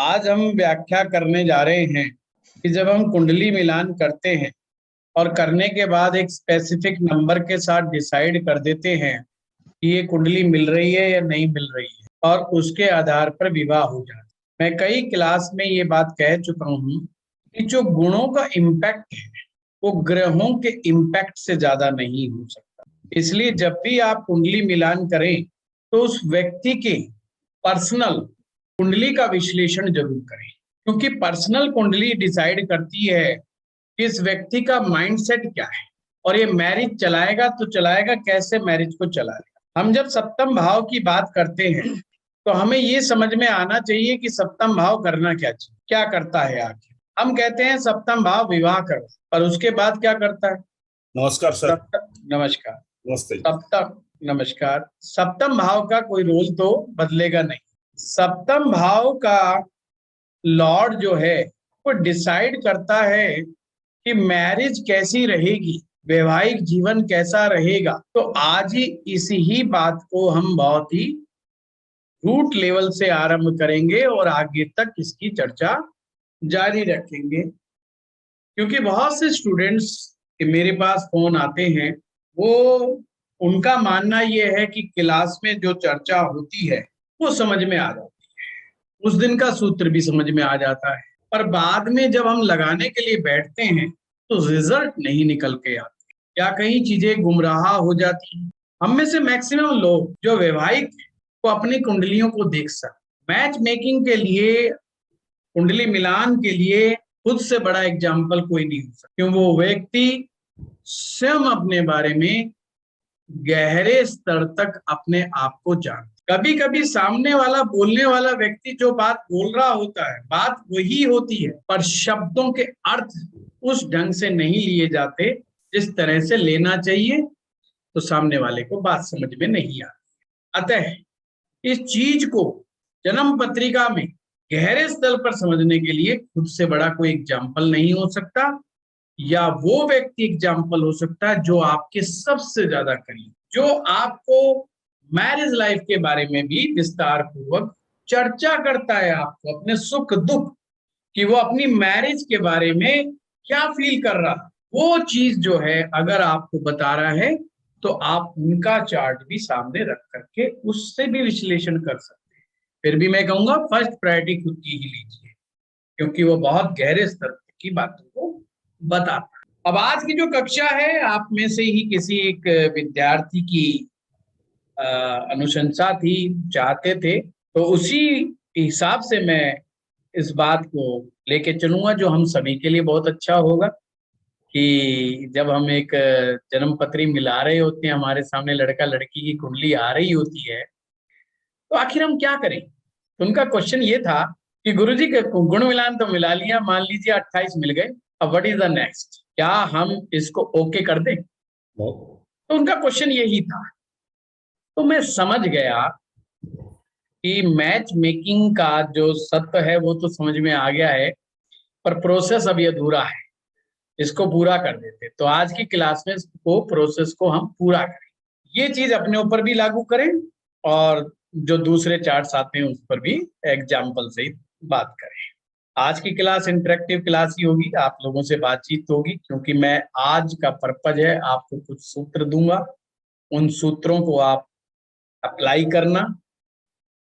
आज हम व्याख्या करने जा रहे हैं कि जब हम कुंडली मिलान करते हैं और करने के बाद एक स्पेसिफिक नंबर के साथ डिसाइड कर देते हैं कि ये कुंडली मिल रही है या नहीं मिल रही है और उसके आधार पर विवाह हो जाता है। मैं कई क्लास में ये बात कह चुका हूँ कि जो गुणों का इम्पैक्ट है वो ग्रहों के इम्पैक्ट से ज्यादा नहीं हो सकता। इसलिए जब भी आप कुंडली मिलान करें तो उस व्यक्ति के पर्सनल कुंडली का विश्लेषण जरूर करें, क्योंकि पर्सनल कुंडली डिसाइड करती है कि इस व्यक्ति का माइंडसेट क्या है और ये मैरिज चलाएगा तो चलाएगा कैसे, मैरिज को चलाएगा। हम जब सप्तम भाव की बात करते हैं तो हमें ये समझ में आना चाहिए कि सप्तम भाव करना क्या चाहिए, क्या करता है आखिर। हम कहते हैं सप्तम भाव विवाह करो, पर उसके बाद क्या करता है? नमस्कार सर। नमस्कार। नमस्ते। नमस्कार। सप्तम भाव का कोई रोल तो बदलेगा नहीं। सप्तम भाव का लॉर्ड जो है वो डिसाइड करता है कि मैरिज कैसी रहेगी, वैवाहिक जीवन कैसा रहेगा। तो आज ही इसी ही बात को हम बहुत ही रूट लेवल से आरंभ करेंगे और आगे तक इसकी चर्चा जारी रखेंगे, क्योंकि बहुत से स्टूडेंट्स मेरे पास फोन आते हैं, वो उनका मानना ये है कि क्लास में जो चर्चा होती है वो समझ में आ जाती है, उस दिन का सूत्र भी समझ में आ जाता है, पर बाद में जब हम लगाने के लिए बैठते हैं तो रिजल्ट नहीं निकल के आते, या कई चीजें गुमराह हो जाती हैं। हम में से मैक्सिमम लोग जो वैवाहिक को अपनी कुंडलियों को देख सकते, मैच मेकिंग के लिए, कुंडली मिलान के लिए खुद से बड़ा एग्जाम्पल कोई नहीं हो सकता, क्यों वो व्यक्ति स्वयं अपने बारे में गहरे स्तर तक अपने आप को जानता। कभी कभी सामने वाला बोलने वाला व्यक्ति जो बात बोल रहा होता है, बात वही होती है, पर शब्दों के अर्थ उस ढंग से नहीं लिए जाते जिस तरह से लेना चाहिए, तो सामने वाले को बात समझ में नहीं आती। अतः इस चीज को जन्म पत्रिका में गहरे स्तर पर समझने के लिए खुद से बड़ा कोई एग्जाम्पल नहीं हो सकता, या वो व्यक्ति एग्जाम्पल हो सकता है जो आपके सबसे ज्यादा करीब, जो आपको मैरिज लाइफ के बारे में भी विस्तार पूर्वक चर्चा करता है, आपको अपने सुख दुख, कि वो अपनी मैरिज के बारे में क्या फील कर रहा, वो चीज जो है अगर आपको बता रहा है तो आप उनका चार्ट भी सामने रख करके उससे भी विश्लेषण कर सकते हैं। फिर भी मैं कहूंगा फर्स्ट प्रायोरिटी खुद की ही लीजिए, क्योंकि वो बहुत गहरे स्तर की बातों को बताता है। अब आज की जो कक्षा है, आप में से ही किसी एक विद्यार्थी की अनुशंसा थी, चाहते थे, तो उसी हिसाब से मैं इस बात को लेके चलूंगा, जो हम सभी के लिए बहुत अच्छा होगा कि जब हम एक जन्म पत्री मिला रहे होते हैं, हमारे सामने लड़का लड़की की कुंडली आ रही होती है, तो आखिर हम क्या करें। तो उनका क्वेश्चन ये था कि गुरुजी गुण मिलान तो मिला लिया, मान लीजिए 28 मिल गए, अब व्हाट इज द नेक्स्ट, क्या हम इसको ओके कर दें? तो उनका क्वेश्चन यही था। तो मैं समझ गया कि मैच मेकिंग का जो सत्य है वो तो समझ में आ गया है, पर प्रोसेस अभी अधूरा है, इसको पूरा कर देते। तो आज की क्लास में इसको प्रोसेस को हम पूरा करें, ये चीज अपने ऊपर भी लागू करें और जो दूसरे चार्ट्स आते हैं उस पर भी एग्जाम्पल से ही बात करें। आज की क्लास इंटरेक्टिव क्लास ही होगी, आप लोगों से बातचीत होगी, क्योंकि मैं आज का पर्पज है आपको कुछ सूत्र दूंगा, उन सूत्रों को आप अप्लाई करना,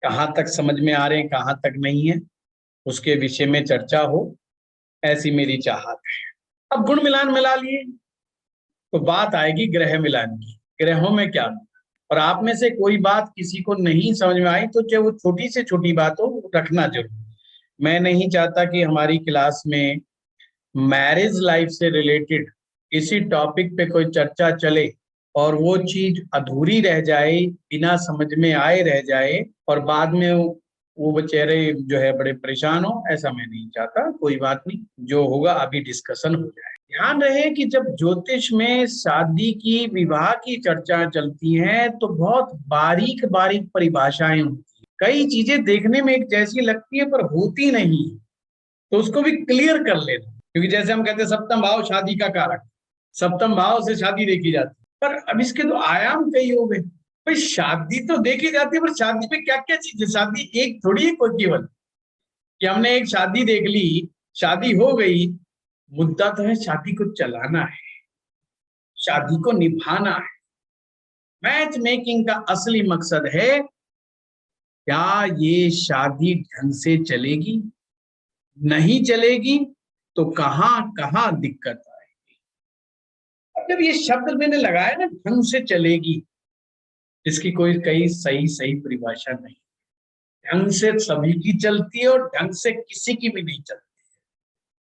कहाँ तक समझ में आ रहे हैं कहाँ तक नहीं है उसके विषय में चर्चा हो, ऐसी मेरी चाहत है। अब गुण मिलान मिला लिए तो बात आएगी ग्रह मिलान की, ग्रहों में क्या, और आप में से कोई बात किसी को नहीं समझ में आई तो चाहे वो छोटी से छोटी बात हो, रखना जरूर। मैं नहीं चाहता कि हमारी क्लास में मैरिज लाइफ से रिलेटेड किसी टॉपिक पे कोई चर्चा चले और वो चीज अधूरी रह जाए, बिना समझ में आए रह जाए, और बाद में वो बेचारे जो है बड़े परेशान हो, ऐसा मैं नहीं चाहता। कोई बात नहीं, जो होगा अभी डिस्कशन हो जाए। ध्यान रहे कि जब ज्योतिष में शादी की, विवाह की चर्चा चलती है तो बहुत बारीक बारीक परिभाषाएं होती है, कई चीजें देखने में एक जैसी लगती है पर होती नहीं, तो उसको भी क्लियर कर लेना। क्योंकि जैसे हम कहते हैं सप्तम भाव शादी का कारक, सप्तम भाव से शादी देखी जाती है, पर अब इसके तो आयाम कई हो गए। भाई शादी तो देखी जाती है, पर शादी में क्या क्या चीज है, शादी एक थोड़ी है कोई केवल, कि हमने एक शादी देख ली, शादी हो गई, मुद्दा तो है शादी को चलाना है, शादी को निभाना है। मैच मेकिंग का असली मकसद है क्या ये शादी ढंग से चलेगी, नहीं चलेगी तो कहां कहां दिक्कत आएगी। अब जब ये शब्द मैंने लगाया ना, ढंग से चलेगी, इसकी कोई कई सही सही परिभाषा नहीं। ढंग से सभी की चलती है और ढंग से किसी की भी नहीं चलती।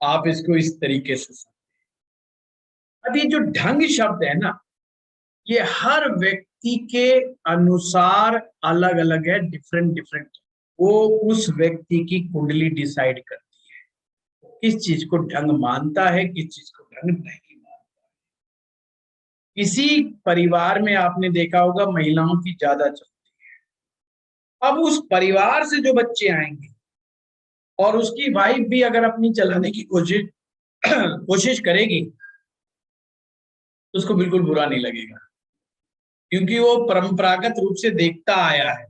आप इसको इस तरीके से समझें। अब ये जो ढंग शब्द है ना, ये हर व्यक्ति के अनुसार अलग अलग है, डिफरेंट डिफरेंट। वो उस व्यक्ति की कुंडली डिसाइड करती है, किस चीज को ढंग मानता है, किस चीज को ढंग नहीं मानता है। किसी परिवार में आपने देखा होगा महिलाओं की ज्यादा चलती है। अब उस परिवार से जो बच्चे आएंगे और उसकी वाइफ भी अगर अपनी चलाने की कोशिश कोशिश करेगी, तो उसको बिल्कुल बुरा नहीं लगेगा, क्योंकि वो परंपरागत रूप से देखता आया है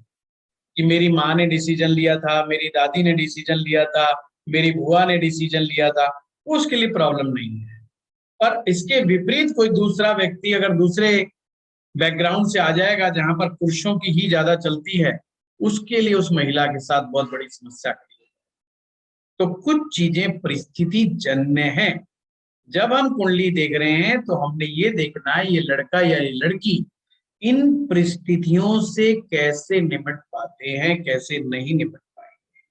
कि मेरी माँ ने डिसीजन लिया था, मेरी दादी ने डिसीजन लिया था, मेरी बुआ ने डिसीजन लिया था, उसके लिए प्रॉब्लम नहीं है। पर इसके विपरीत कोई दूसरा व्यक्ति अगर दूसरे बैकग्राउंड से आ जाएगा जहां पर पुरुषों की ही ज्यादा चलती है, उसके लिए उस महिला के साथ बहुत बड़ी समस्या खड़ी है। तो कुछ चीजें परिस्थिति जन्य हैं। जब हम कुंडली देख रहे हैं तो हमने ये देखना है ये लड़का या ये लड़की इन परिस्थितियों से कैसे निपट पाते हैं, कैसे नहीं निपट पाएंगे।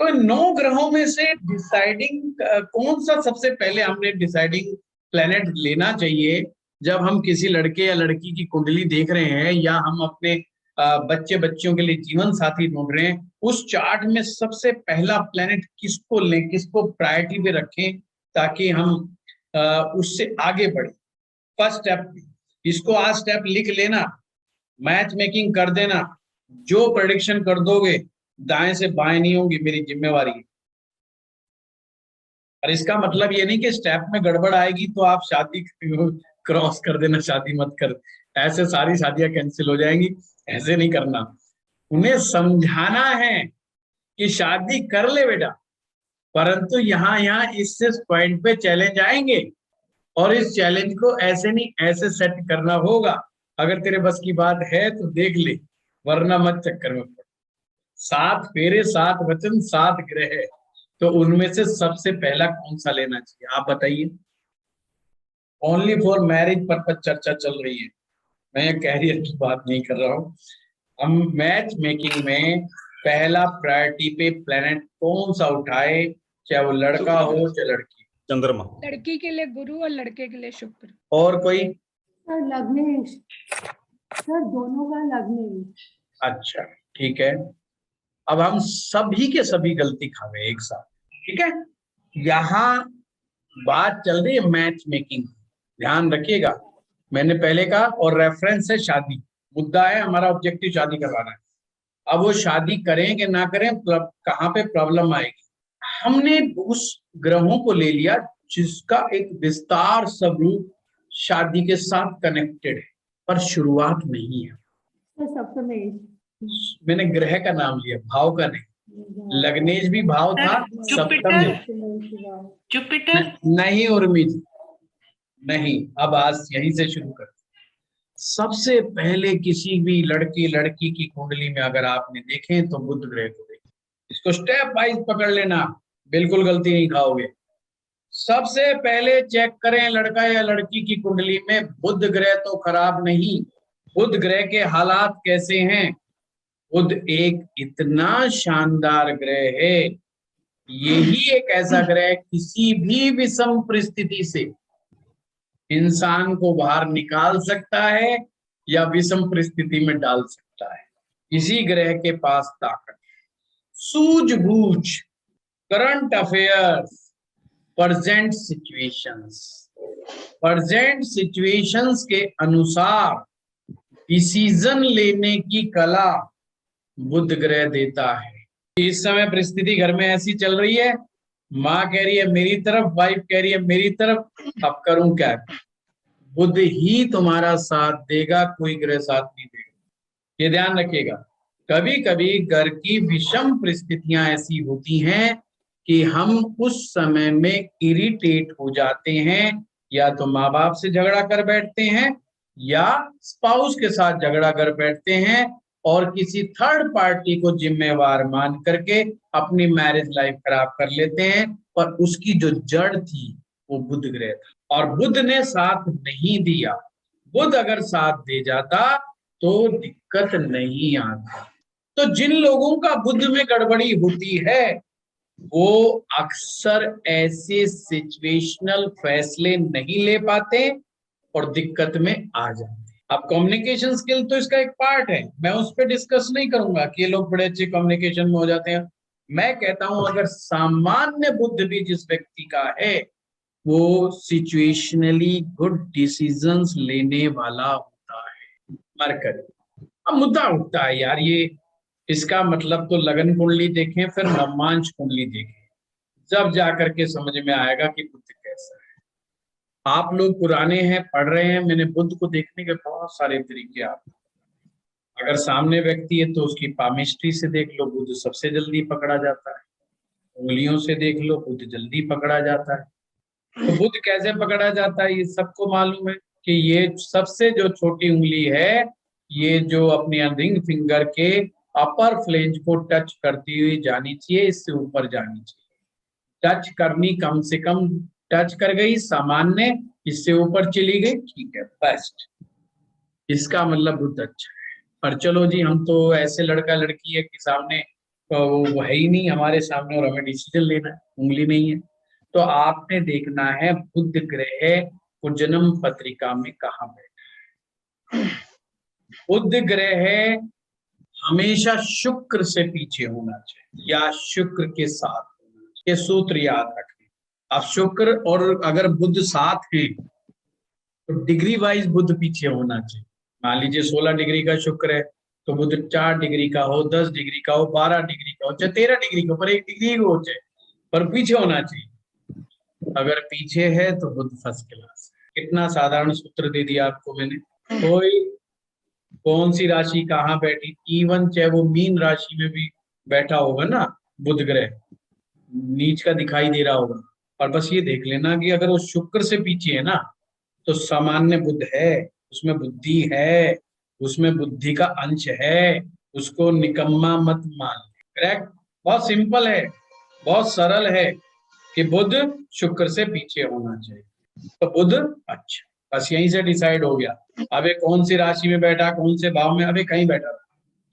तो 9 ग्रहों में से डिसाइडिंग कौन सा सबसे पहले हमने डिसाइडिंग प्लेनेट लेना चाहिए जब हम किसी लड़के या लड़की की कुंडली देख रहे हैं, या हम अपने बच्चे बच्चियों के लिए जीवन साथी ढूंढ रहे हैं, उस चार्ट में सबसे पहला प्लेनेट किसको लें, किसको प्रायोरिटी पे रखें, ताकि हम उससे आगे बढ़े। फर्स्ट स्टेप, इसको आज स्टेप लिख लेना, मैच मेकिंग कर देना। जो प्रेडिक्शन कर दोगे दाएं से बाएं नहीं होंगी, मेरी जिम्मेवारी है। और इसका मतलब ये नहीं कि स्टेप में गड़बड़ आएगी तो आप शादी क्रॉस कर देना, शादी मत कर, ऐसे सारी शादियां कैंसिल हो जाएंगी। ऐसे नहीं करना, उन्हें समझाना है कि शादी कर ले बेटा, परंतु यहाँ यहाँ इस पॉइंट पे चैलेंज आएंगे और इस चैलेंज को ऐसे नहीं ऐसे सेट करना होगा। अगर तेरे बस की बात है तो देख ले, वरना मत चक्कर में पड़। 7 फेरे 7 वचन 7 ग्रह, तो उनमें से सबसे पहला कौन सा लेना चाहिए आप बताइए। ओनली फॉर मैरिज पर्पज चर्चा चल रही है, मैं कैरियर की बात नहीं कर रहा हूँ। हम मैच मेकिंग में पहला प्रायोरिटी पे प्लेनेट कौन सा उठाए, चाहे वो लड़का हो चाहे लड़की। चंद्रमा। लड़की के लिए गुरु और लड़के के लिए शुक्र। और कोई? सर लग्नेश, सर दोनों का लग्नेश। अच्छा ठीक है, अब हम सभी के सभी गलती खा गए एक साथ, ठीक है। यहाँ बात चल रही है मैच मेकिंग, ध्यान रखिएगा, मैंने पहले कहा, और रेफरेंस है शादी, मुद्दा है हमारा ऑब्जेक्टिव शादी करवाना है। अब वो शादी करें कि ना करें, कहाँ पे प्रॉब्लम आएगी। हमने उस ग्रहों को ले लिया जिसका एक विस्तार स्वरूप शादी के साथ कनेक्टेड है, पर शुरुआत नहीं है। मैंने ग्रह का नाम लिया, भाव का नहीं। लग्नेश भी भाव था, सप्तम जुपिटर नहीं, उर्मी नहीं। अब आज यहीं से शुरू करते। सबसे पहले किसी भी लड़के लड़की की कुंडली में अगर आपने देखें तो बुध ग्रह को देखें, इसको स्टेप वाइज पकड़ लेना, बिल्कुल गलती नहीं खाओगे। सबसे पहले चेक करें लड़का या लड़की की कुंडली में बुध ग्रह तो खराब नहीं, बुध ग्रह के हालात कैसे हैं। बुध एक इतना शानदार ग्रह है, यही एक ऐसा ग्रह किसी भी विषम परिस्थिति से इंसान को बाहर निकाल सकता है या विषम परिस्थिति में डाल सकता है। इसी ग्रह के पास ताकत, सूझबूझ, करंट अफेयर्स, प्रेजेंट सिचुएशंस के अनुसार डिसीजन लेने की कला बुध ग्रह देता है। इस समय परिस्थिति घर में ऐसी चल रही है, माँ कह रही है मेरी तरफ, वाइफ कह रही है मेरी तरफ, अब करूं क्या। बुध ही तुम्हारा साथ देगा, कोई ग्रह साथ नहीं देगा, ये ध्यान रखिएगा। कभी कभी घर की विषम परिस्थितियां ऐसी होती हैं कि हम उस समय में इरिटेट हो जाते हैं, या तो माँ बाप से झगड़ा कर बैठते हैं या स्पाउस के साथ झगड़ा कर बैठते हैं, और किसी थर्ड पार्टी को जिम्मेवार मान करके अपनी मैरिज लाइफ खराब कर लेते हैं। पर उसकी जो जड़ थी वो बुध ग्रह था, और बुध ने साथ नहीं दिया। बुध अगर साथ दे जाता तो दिक्कत नहीं आती। तो जिन लोगों का बुध में गड़बड़ी होती है वो अक्सर ऐसे सिचुएशनल फैसले नहीं ले पाते और दिक्कत में आ जाते। अब कम्युनिकेशन स्किल तो इसका एक पार्ट है, मैं उस पर डिस्कस नहीं करूंगा कि ये लोग बड़े अच्छे कम्युनिकेशन में हो जाते हैं। मैं कहता हूं अगर सामान्य बुद्ध भी जिस व्यक्ति का है वो सिचुएशनली गुड डिसीजंस लेने वाला होता है। मरकरी, अब मुद्दा उठता है यार, ये इसका मतलब तो लगन कुंडली देखें फिर नवमांश कुंडली देखें, जब जाकर के समझ में आएगा कि बुद्ध कैसा है। आप लोग पुराने हैं, पढ़ रहे हैं, मैंने बुद्ध को देखने के बहुत सारे तरीके आप, अगर सामने व्यक्ति है तो उसकी पामिस्ट्री से देख लो, बुद्ध सबसे जल्दी पकड़ा जाता है। उंगलियों से देख लो, बुद्ध जल्दी पकड़ा जाता है। तो बुद्ध कैसे पकड़ा जाता है ये सबको मालूम है कि ये सबसे जो छोटी उंगली है, ये जो अपनी रिंग फिंगर के अपर फ्लेंज को टच करती हुई जानी चाहिए, इससे ऊपर जानी चाहिए। टच करनी, कम से कम टच कर गई सामान्य, इससे ऊपर चली गई, ठीक है, बेस्ट। इसका मतलब बुद्ध अच्छा है। पर चलो जी, हम तो ऐसे लड़का लड़की है कि सामने वो है ही नहीं हमारे सामने और हमें डिसीजन लेना है, उंगली नहीं है। तो आपने देखना है बुध ग्रह को जन्म पत्रिका में कहाँ बैठा है। बुध ग्रह हमेशा शुक्र से पीछे होना चाहिए या शुक्र के साथ होना चाहिए, ये सूत्र याद रखें। अब शुक्र और अगर बुध साथ है तो डिग्री वाइज बुध पीछे होना चाहिए। मान लीजिए 16 डिग्री का शुक्र है तो बुध 4 डिग्री का हो, 10 डिग्री का हो, 12 डिग्री का हो, चाहे 13 डिग्री का, पर 1 डिग्री हो जाए, पर पीछे होना चाहिए। अगर पीछे है तो बुध फर्स्ट क्लास। कितना साधारण सूत्र दे दिया आपको मैंने। कोई कौन सी राशि कहाँ बैठी, इवन चाहे वो मीन राशि में भी बैठा होगा ना बुध ग्रह, नीच का दिखाई दे रहा होगा, और बस ये देख लेना कि अगर वो शुक्र से पीछे है ना तो सामान्य बुध है, उसमें बुद्धि है, उसमें बुद्धि का अंश है, उसको निकम्मा मत मान। करेक्ट, बहुत सिंपल है, बहुत सरल है कि बुध शुक्र से पीछे होना चाहिए। तो बुध अच्छा, बस यहीं से डिसाइड हो गया। अबे कौन सी राशि में बैठा, कौन से भाव में, अबे कहीं बैठा,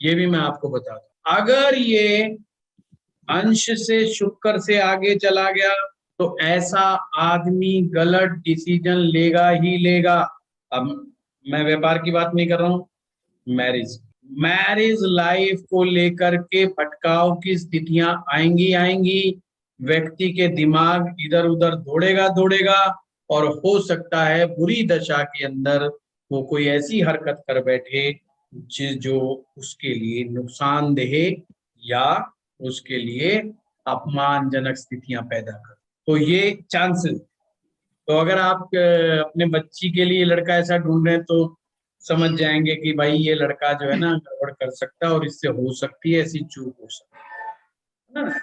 ये भी मैं आपको बता दूं। अगर ये अंश से शुक्र से आगे चला गया तो ऐसा आदमी गलत डिसीजन लेगा ही लेगा। अब मैं व्यापार की बात नहीं कर रहा हूं, मैरिज लाइफ को लेकर के भटकाव की स्थितियां आएंगी आएंगी, व्यक्ति के दिमाग इधर उधर दौड़ेगा और हो सकता है बुरी दशा के अंदर वो कोई ऐसी हरकत कर बैठे जो उसके लिए नुकसानदेह या उसके लिए अपमानजनक स्थितियां पैदा कर। तो ये चांसेस। तो अगर आप अपने बच्ची के लिए लड़का ऐसा ढूंढ रहे हैं तो समझ जाएंगे कि भाई ये लड़का जो है ना गड़बड़ कर सकता है और इससे हो सकती है ऐसी चूक हो सकती है ना।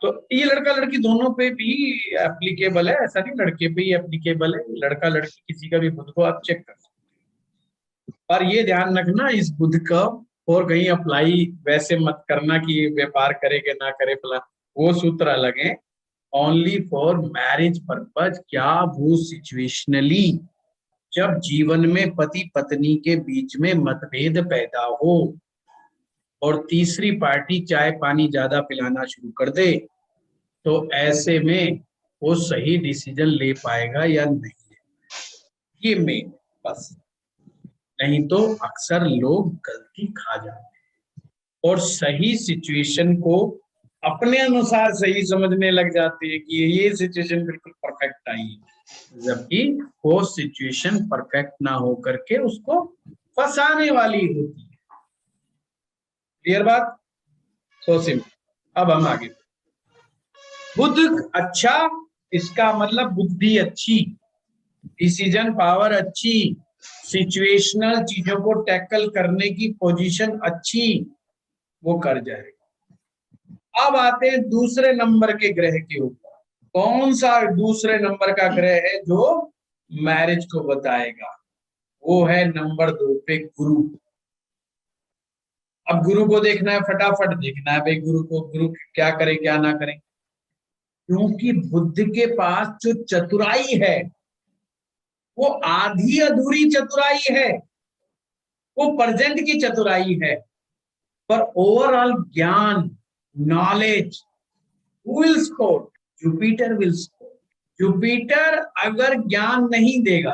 तो ये लड़का लड़की दोनों पे भी एप्लीकेबल है, ऐसा नहीं लड़के पे ही एप्लीकेबल है, लड़का लड़की किसी का भी बुध को आप चेक कर सकते हैं। पर ये ध्यान रखना इस बुध का और कहीं अप्लाई वैसे मत करना कि व्यापार करे कि ना करे, प्लान वो सूत्र अलग है। ओनली फॉर मैरिज पर्पज, क्या वो सिचुएशनली जब जीवन में पति पत्नी के बीच में मतभेद पैदा हो और तीसरी पार्टी चाय पानी ज्यादा पिलाना शुरू कर दे तो ऐसे में वो सही डिसीजन ले पाएगा या नहीं, ये मेन बस। नहीं तो अक्सर लोग गलती खा जाते हैं और सही सिचुएशन को अपने अनुसार सही समझने लग जाते हैं कि ये सिचुएशन बिल्कुल परफेक्ट आई है, जबकि वो सिचुएशन परफेक्ट ना हो करके उसको फंसाने वाली होती है। क्लियर बात, सो सिंपल। अब हम आगे, बुध अच्छा, इसका मतलब बुद्धि अच्छी, डिसीजन पावर अच्छी, सिचुएशनल चीजों को टैकल करने की पोजीशन अच्छी, वो कर जाएगा। अब आते हैं दूसरे नंबर के ग्रह के ऊपर। कौन सा दूसरे नंबर का ग्रह है जो मैरिज को बताएगा? वो है नंबर 2 पे गुरु। अब गुरु को देखना है, फटाफट देखना है भाई गुरु को, गुरु क्या करे क्या ना करे। क्योंकि बुद्ध के पास जो चतुराई है वो आधी अधूरी चतुराई है, वो प्रेजेंट की चतुराई है, पर ओवरऑल ज्ञान, knowledge, who will score? Jupiter will score. Jupiter अगर ज्ञान नहीं देगा,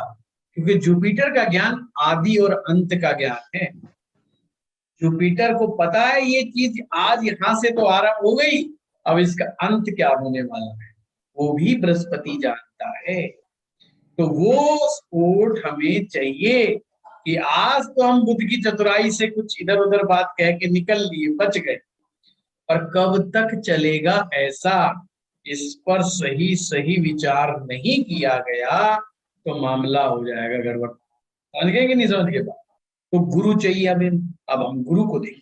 क्योंकि जुपिटर का ज्ञान आदि और अंत का ज्ञान है। जुपिटर को पता है ये चीज आज यहां से तो आरंभ हो गई, अब इसका अंत क्या होने वाला है वो भी बृहस्पति जानता है। तो वो सपोर्ट हमें चाहिए कि आज तो हम बुद्ध की चतुराई से कुछ इधर उधर बात कह के निकल लिए, बच गए, पर कब तक चलेगा ऐसा, इस पर सही सही विचार नहीं किया गया तो मामला हो जाएगा गड़बड़। समझ गए कि नहीं समझ गए बात? तो गुरु चाहिए। अब हम गुरु को देखें।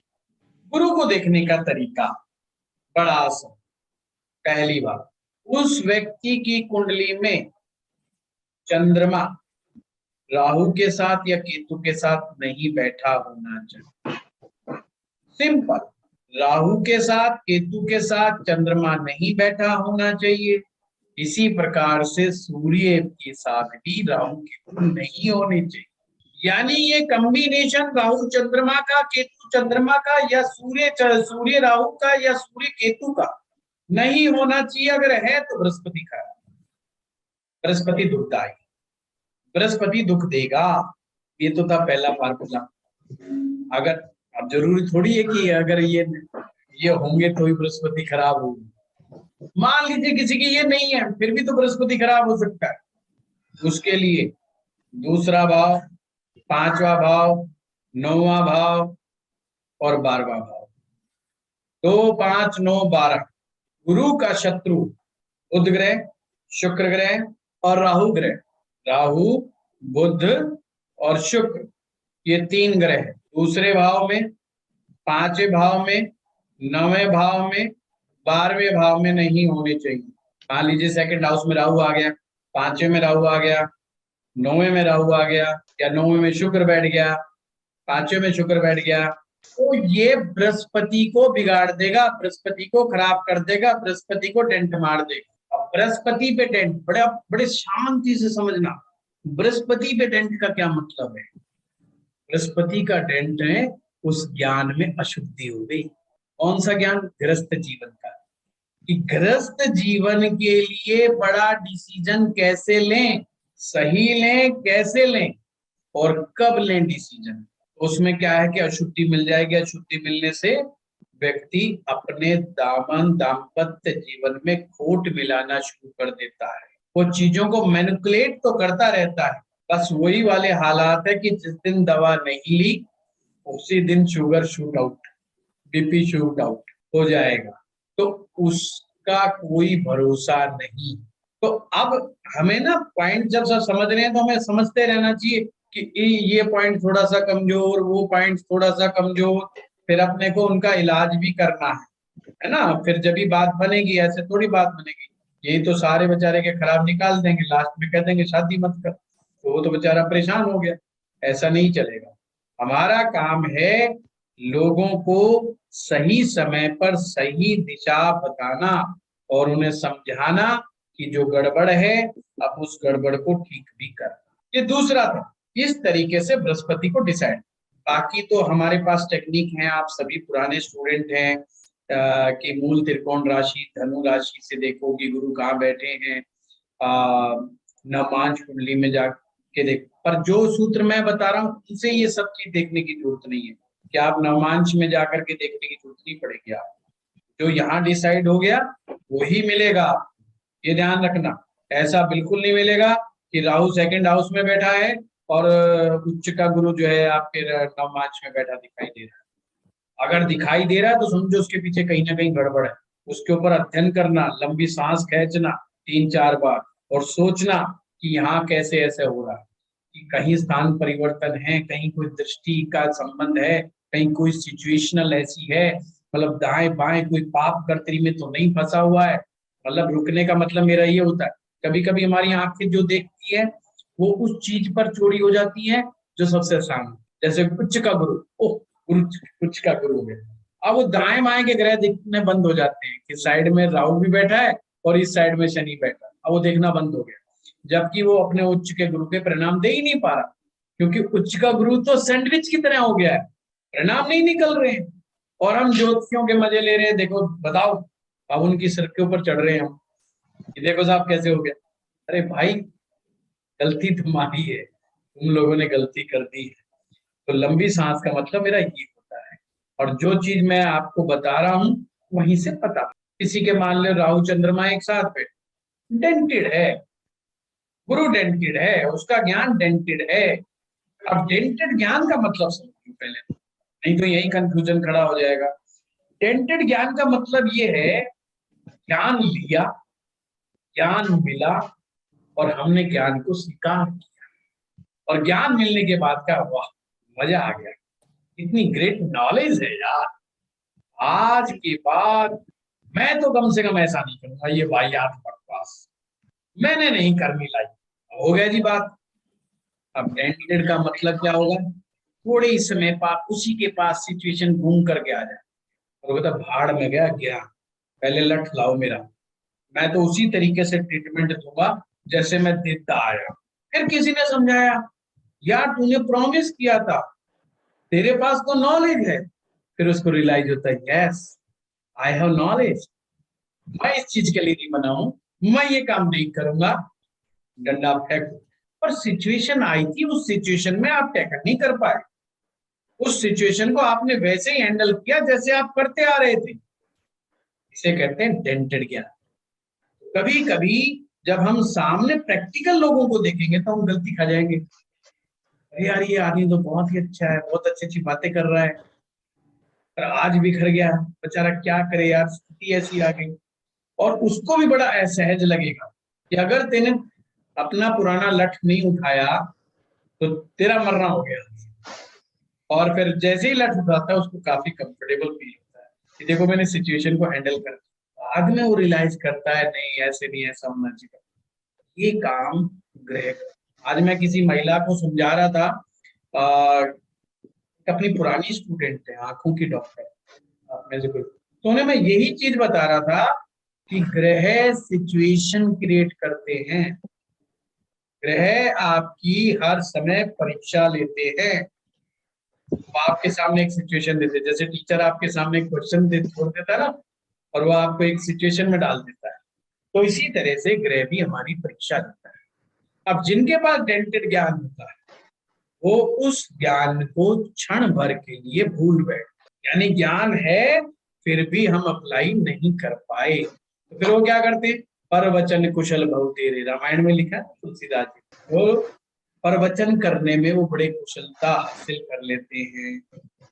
गुरु को देखने का तरीका बड़ा आसान। पहली बात, उस व्यक्ति की कुंडली में चंद्रमा राहु के साथ या केतु के साथ नहीं बैठा होना चाहिए। सिंपल, राहु के साथ केतु के साथ चंद्रमा नहीं बैठा होना चाहिए। इसी प्रकार से सूर्य के साथ भी राहु केतु नहीं होने चाहिए। यानी ये कॉम्बिनेशन राहु चंद्रमा का, केतु चंद्रमा का, या सूर्य राहु का, या सूर्य केतु का नहीं होना चाहिए। अगर है तो बृहस्पति का, बृहस्पति दुखदाई, बृहस्पति दुख देगा। ये तो था पहला फार्मूला। अगर अब जरूरी थोड़ी है कि अगर ये होंगे तो ही बृहस्पति खराब होगी। मान लीजिए किसी की ये नहीं है, फिर भी तो बृहस्पति खराब हो सकता है। उसके लिए दूसरा भाव, पांचवा भाव, नौवां भाव और 12वां भाव, 2, 5, 9, 12 गुरु का शत्रु बुध ग्रह, शुक्र ग्रह और राहु ग्रह। राहु, बुध और शुक्र, ये 3 ग्रह दूसरे भाव में, 5वें भाव में, 9वें भाव में, 12वें भाव में नहीं होने चाहिए। मान लीजिए सेकंड हाउस में राहु आ गया, 5वें में राहु आ गया, 9वें में राहु आ गया, या 9वें में शुक्र बैठ गया, 5वें में शुक्र बैठ गया, तो ये बृहस्पति को बिगाड़ देगा, बृहस्पति को खराब कर देगा, बृहस्पति को डेंट मार देगा। अब बृहस्पति पे डेंट, बड़े शांति से समझना, बृहस्पति पे डेंट का क्या मतलब है? बृहस्पति का डेंट है उस ज्ञान में अशुद्धि हो गई। कौन सा ज्ञान? गृहस्थ जीवन का। कि गृहस्थ जीवन के लिए बड़ा डिसीजन कैसे लें, सही लें, कैसे लें और कब लें डिसीजन। उसमें क्या है कि अशुद्धि मिल जाएगी। अशुद्धि मिलने से व्यक्ति अपने दाम्पत्य जीवन में खोट मिलाना शुरू कर देता है। वो चीजों को मैनिपुलेट तो करता रहता है, बस वही वाले हालात है कि जिस दिन दवा नहीं ली उसी दिन sugar shoot out, BP shoot out हो जाएगा, तो उसका कोई भरोसा नहीं। तो अब हमें ना पॉइंट जब सब समझ रहे हैं तो हमें समझते रहना चाहिए कि ये पॉइंट थोड़ा सा कमजोर, वो पॉइंट थोड़ा सा कमजोर, फिर अपने को उनका इलाज भी करना है ना। फिर जब भी बात बनेगी, ऐसे थोड़ी बात बनेगी। यही तो सारे बेचारे के खराब निकाल देंगे, लास्ट में कह देंगे शादी मत कर, तो वो तो बेचारा परेशान हो गया। ऐसा नहीं चलेगा। हमारा काम है लोगों को सही समय पर सही दिशा बताना और उन्हें समझाना कि जो गड़बड़ है अब उस गड़बड़ को ठीक भी करना। ये दूसरा था, इस तरीके से बृहस्पति को डिसाइड। बाकी तो हमारे पास टेक्निक है, आप सभी पुराने स्टूडेंट हैं कि मूल त्रिकोण राशि, धनु राशि से देखो कि गुरु कहाँ बैठे हैं, नवमांश कुंडली में जाके देखो। पर जो सूत्र मैं बता रहा हूँ उनसे ये सब चीज देखने की जरूरत नहीं है कि आप नवमांश में जाकर के देखने की जरूरत नहीं पड़ेगी। आप जो यहाँ डिसाइड हो गया वही मिलेगा, ये ध्यान रखना। ऐसा बिल्कुल नहीं मिलेगा कि राहु सेकंड हाउस में बैठा है और उच्च का गुरु जो है आपके नवमांश में बैठा दिखाई दे रहा है। अगर दिखाई दे रहा है तो समझो उसके पीछे कहीं ना कहीं गड़बड़ है। उसके ऊपर अध्ययन करना, लंबी सांस खींचना 3-4 बार और सोचना कि यहाँ कैसे ऐसे हो रहा है, कि कहीं स्थान परिवर्तन है, कहीं कोई दृष्टि का संबंध है, कहीं कोई सिचुएशनल ऐसी है, मतलब दाएं बाएं कोई पाप कर्तरी में तो नहीं फंसा हुआ है। मतलब रुकने का मतलब मेरा ये होता है, कभी कभी हमारी आंखें जो देखती है वो उस चीज पर चोरी हो जाती है जो सबसे आसान है। जैसे उच्च का गुरु, ओह गुरु उच्च का गुरु हो गया, अब वो दाएं बाएं के ग्रह दिखने बंद हो जाते हैं कि साइड में राहु भी बैठा है और इस साइड में शनि बैठा है, अब वो देखना बंद हो गया, जबकि वो अपने उच्च के गुरु के परिणाम दे ही नहीं पा रहा, क्योंकि उच्च का गुरु तो सैंडविच की तरह हो गया है, परिणाम नहीं निकल रहे हैं। और हम ज्योतिषियों के मजे ले रहे हैं, देखो बताओ, अब उनकी सिर के ऊपर चढ़ रहे हैं हम, ये देखो साहब कैसे हो गया। अरे भाई गलती तुम्हारी है, तुम लोगों ने गलती कर दी है। तो लंबी सांस का मतलब मेरा ये होता है, और जो चीज मैं आपको बता रहा हूं वहीं से पता। किसी के मान लो राहु चंद्रमा एक साथ पे, डेंटेड है, गुरु डेंटेड है, उसका ज्ञान डेंटेड है। अब डेंटेड ज्ञान का मतलब समझो पहले, नहीं तो यही कंफ्यूजन खड़ा हो जाएगा। डेंटेड ज्ञान का मतलब ये है, ज्ञान लिया, ज्ञान मिला और हमने ज्ञान को स्वीकार किया, और ज्ञान मिलने के बाद का वाह मजा आ गया, इतनी ग्रेट नॉलेज है यार, आज के बाद मैं तो कम से कम ऐसा नहीं करूंगा, ये वाहियात बकवास मैंने नहीं करनी लाई। हो गया जी बात। अब डेंटेड का मतलब क्या होगा, थोड़े ही समय पास उसी के पास सिचुएशन घूम करके आ जाए और बता भाड़ में गया ज्ञान, पहले लठ लाओ मेरा, मैं तो उसी तरीके से ट्रीटमेंट दूंगा जैसे मैं देता आया। फिर किसी ने समझाया, यार तूने प्रॉमिस किया था, तेरे पास तो नॉलेज है, फिर उसको रियलाइज होता है, यस आई हैव नॉलेज, मैं इस चीज के लिए नहीं बना हूं, मैं ये काम नहीं करूंगा, डंडा फेंक। पर सिचुएशन आई थी, उस सिचुएशन में आप टैकल नहीं कर पाए, उस सिचुएशन को आपने वैसे ही हैंडल किया जैसे आप करते आ रहे थे, इसे कहते हैं डेंटेड ज्ञान। कभी कभी जब हम सामने प्रैक्टिकल लोगों को देखेंगे तो हम गलती खा जाएंगे, अरे यार ये आदमी तो बहुत ही अच्छा है, बहुत अच्छी अच्छी बातें कर रहा है, पर आज बिखर गया बेचारा, क्या करे यार, स्थिति ऐसी आ गई। और उसको भी बड़ा असहज लगेगा कि अगर तेने अपना पुराना लठ नहीं उठाया तो तेरा मरना हो गया, और फिर जैसे ही लठ उठाता है उसको काफी कंफर्टेबल फील होता है कि देखो मैंने सिचुएशन को हैंडल कर, बाद में वो रियलाइज करता है नहीं ऐसे नहीं, ऐसा होना चाहिए। ये काम ग्रह, आज मैं किसी महिला को समझा रहा था, अपनी पुरानी स्टूडेंट है, आंखों की डॉक्टर, में से कोई, तो उन्हें मैं यही चीज बता रहा था कि ग्रह सिचुएशन क्रिएट करते हैं, ग्रह आपकी हर समय परीक्षा लेते हैं। वो आपके सामने एक सिचुएशन देते हैं, जैसे टीचर आपके सामने एक क्वेश्चन दे छोड़ देता है ना, और वो आपको एक सिचुएशन में डाल देता है, तो इसी तरह से ग्रह भी हमारी परीक्षा लेता है। अब जिनके पास डेंटेड ज्ञान होता है वो उस ज्ञान को क्षण भर के लिए भूल बैठ, यानी ज्ञान है फिर भी हम अप्लाई नहीं कर पाए, तो फिर वो क्या करते हैं, परवचन कुशल बहु तेरे, रामायण में लिखा है तुलसीदास जी, वो प्रवचन करने में वो बड़े कुशलता हासिल कर लेते हैं,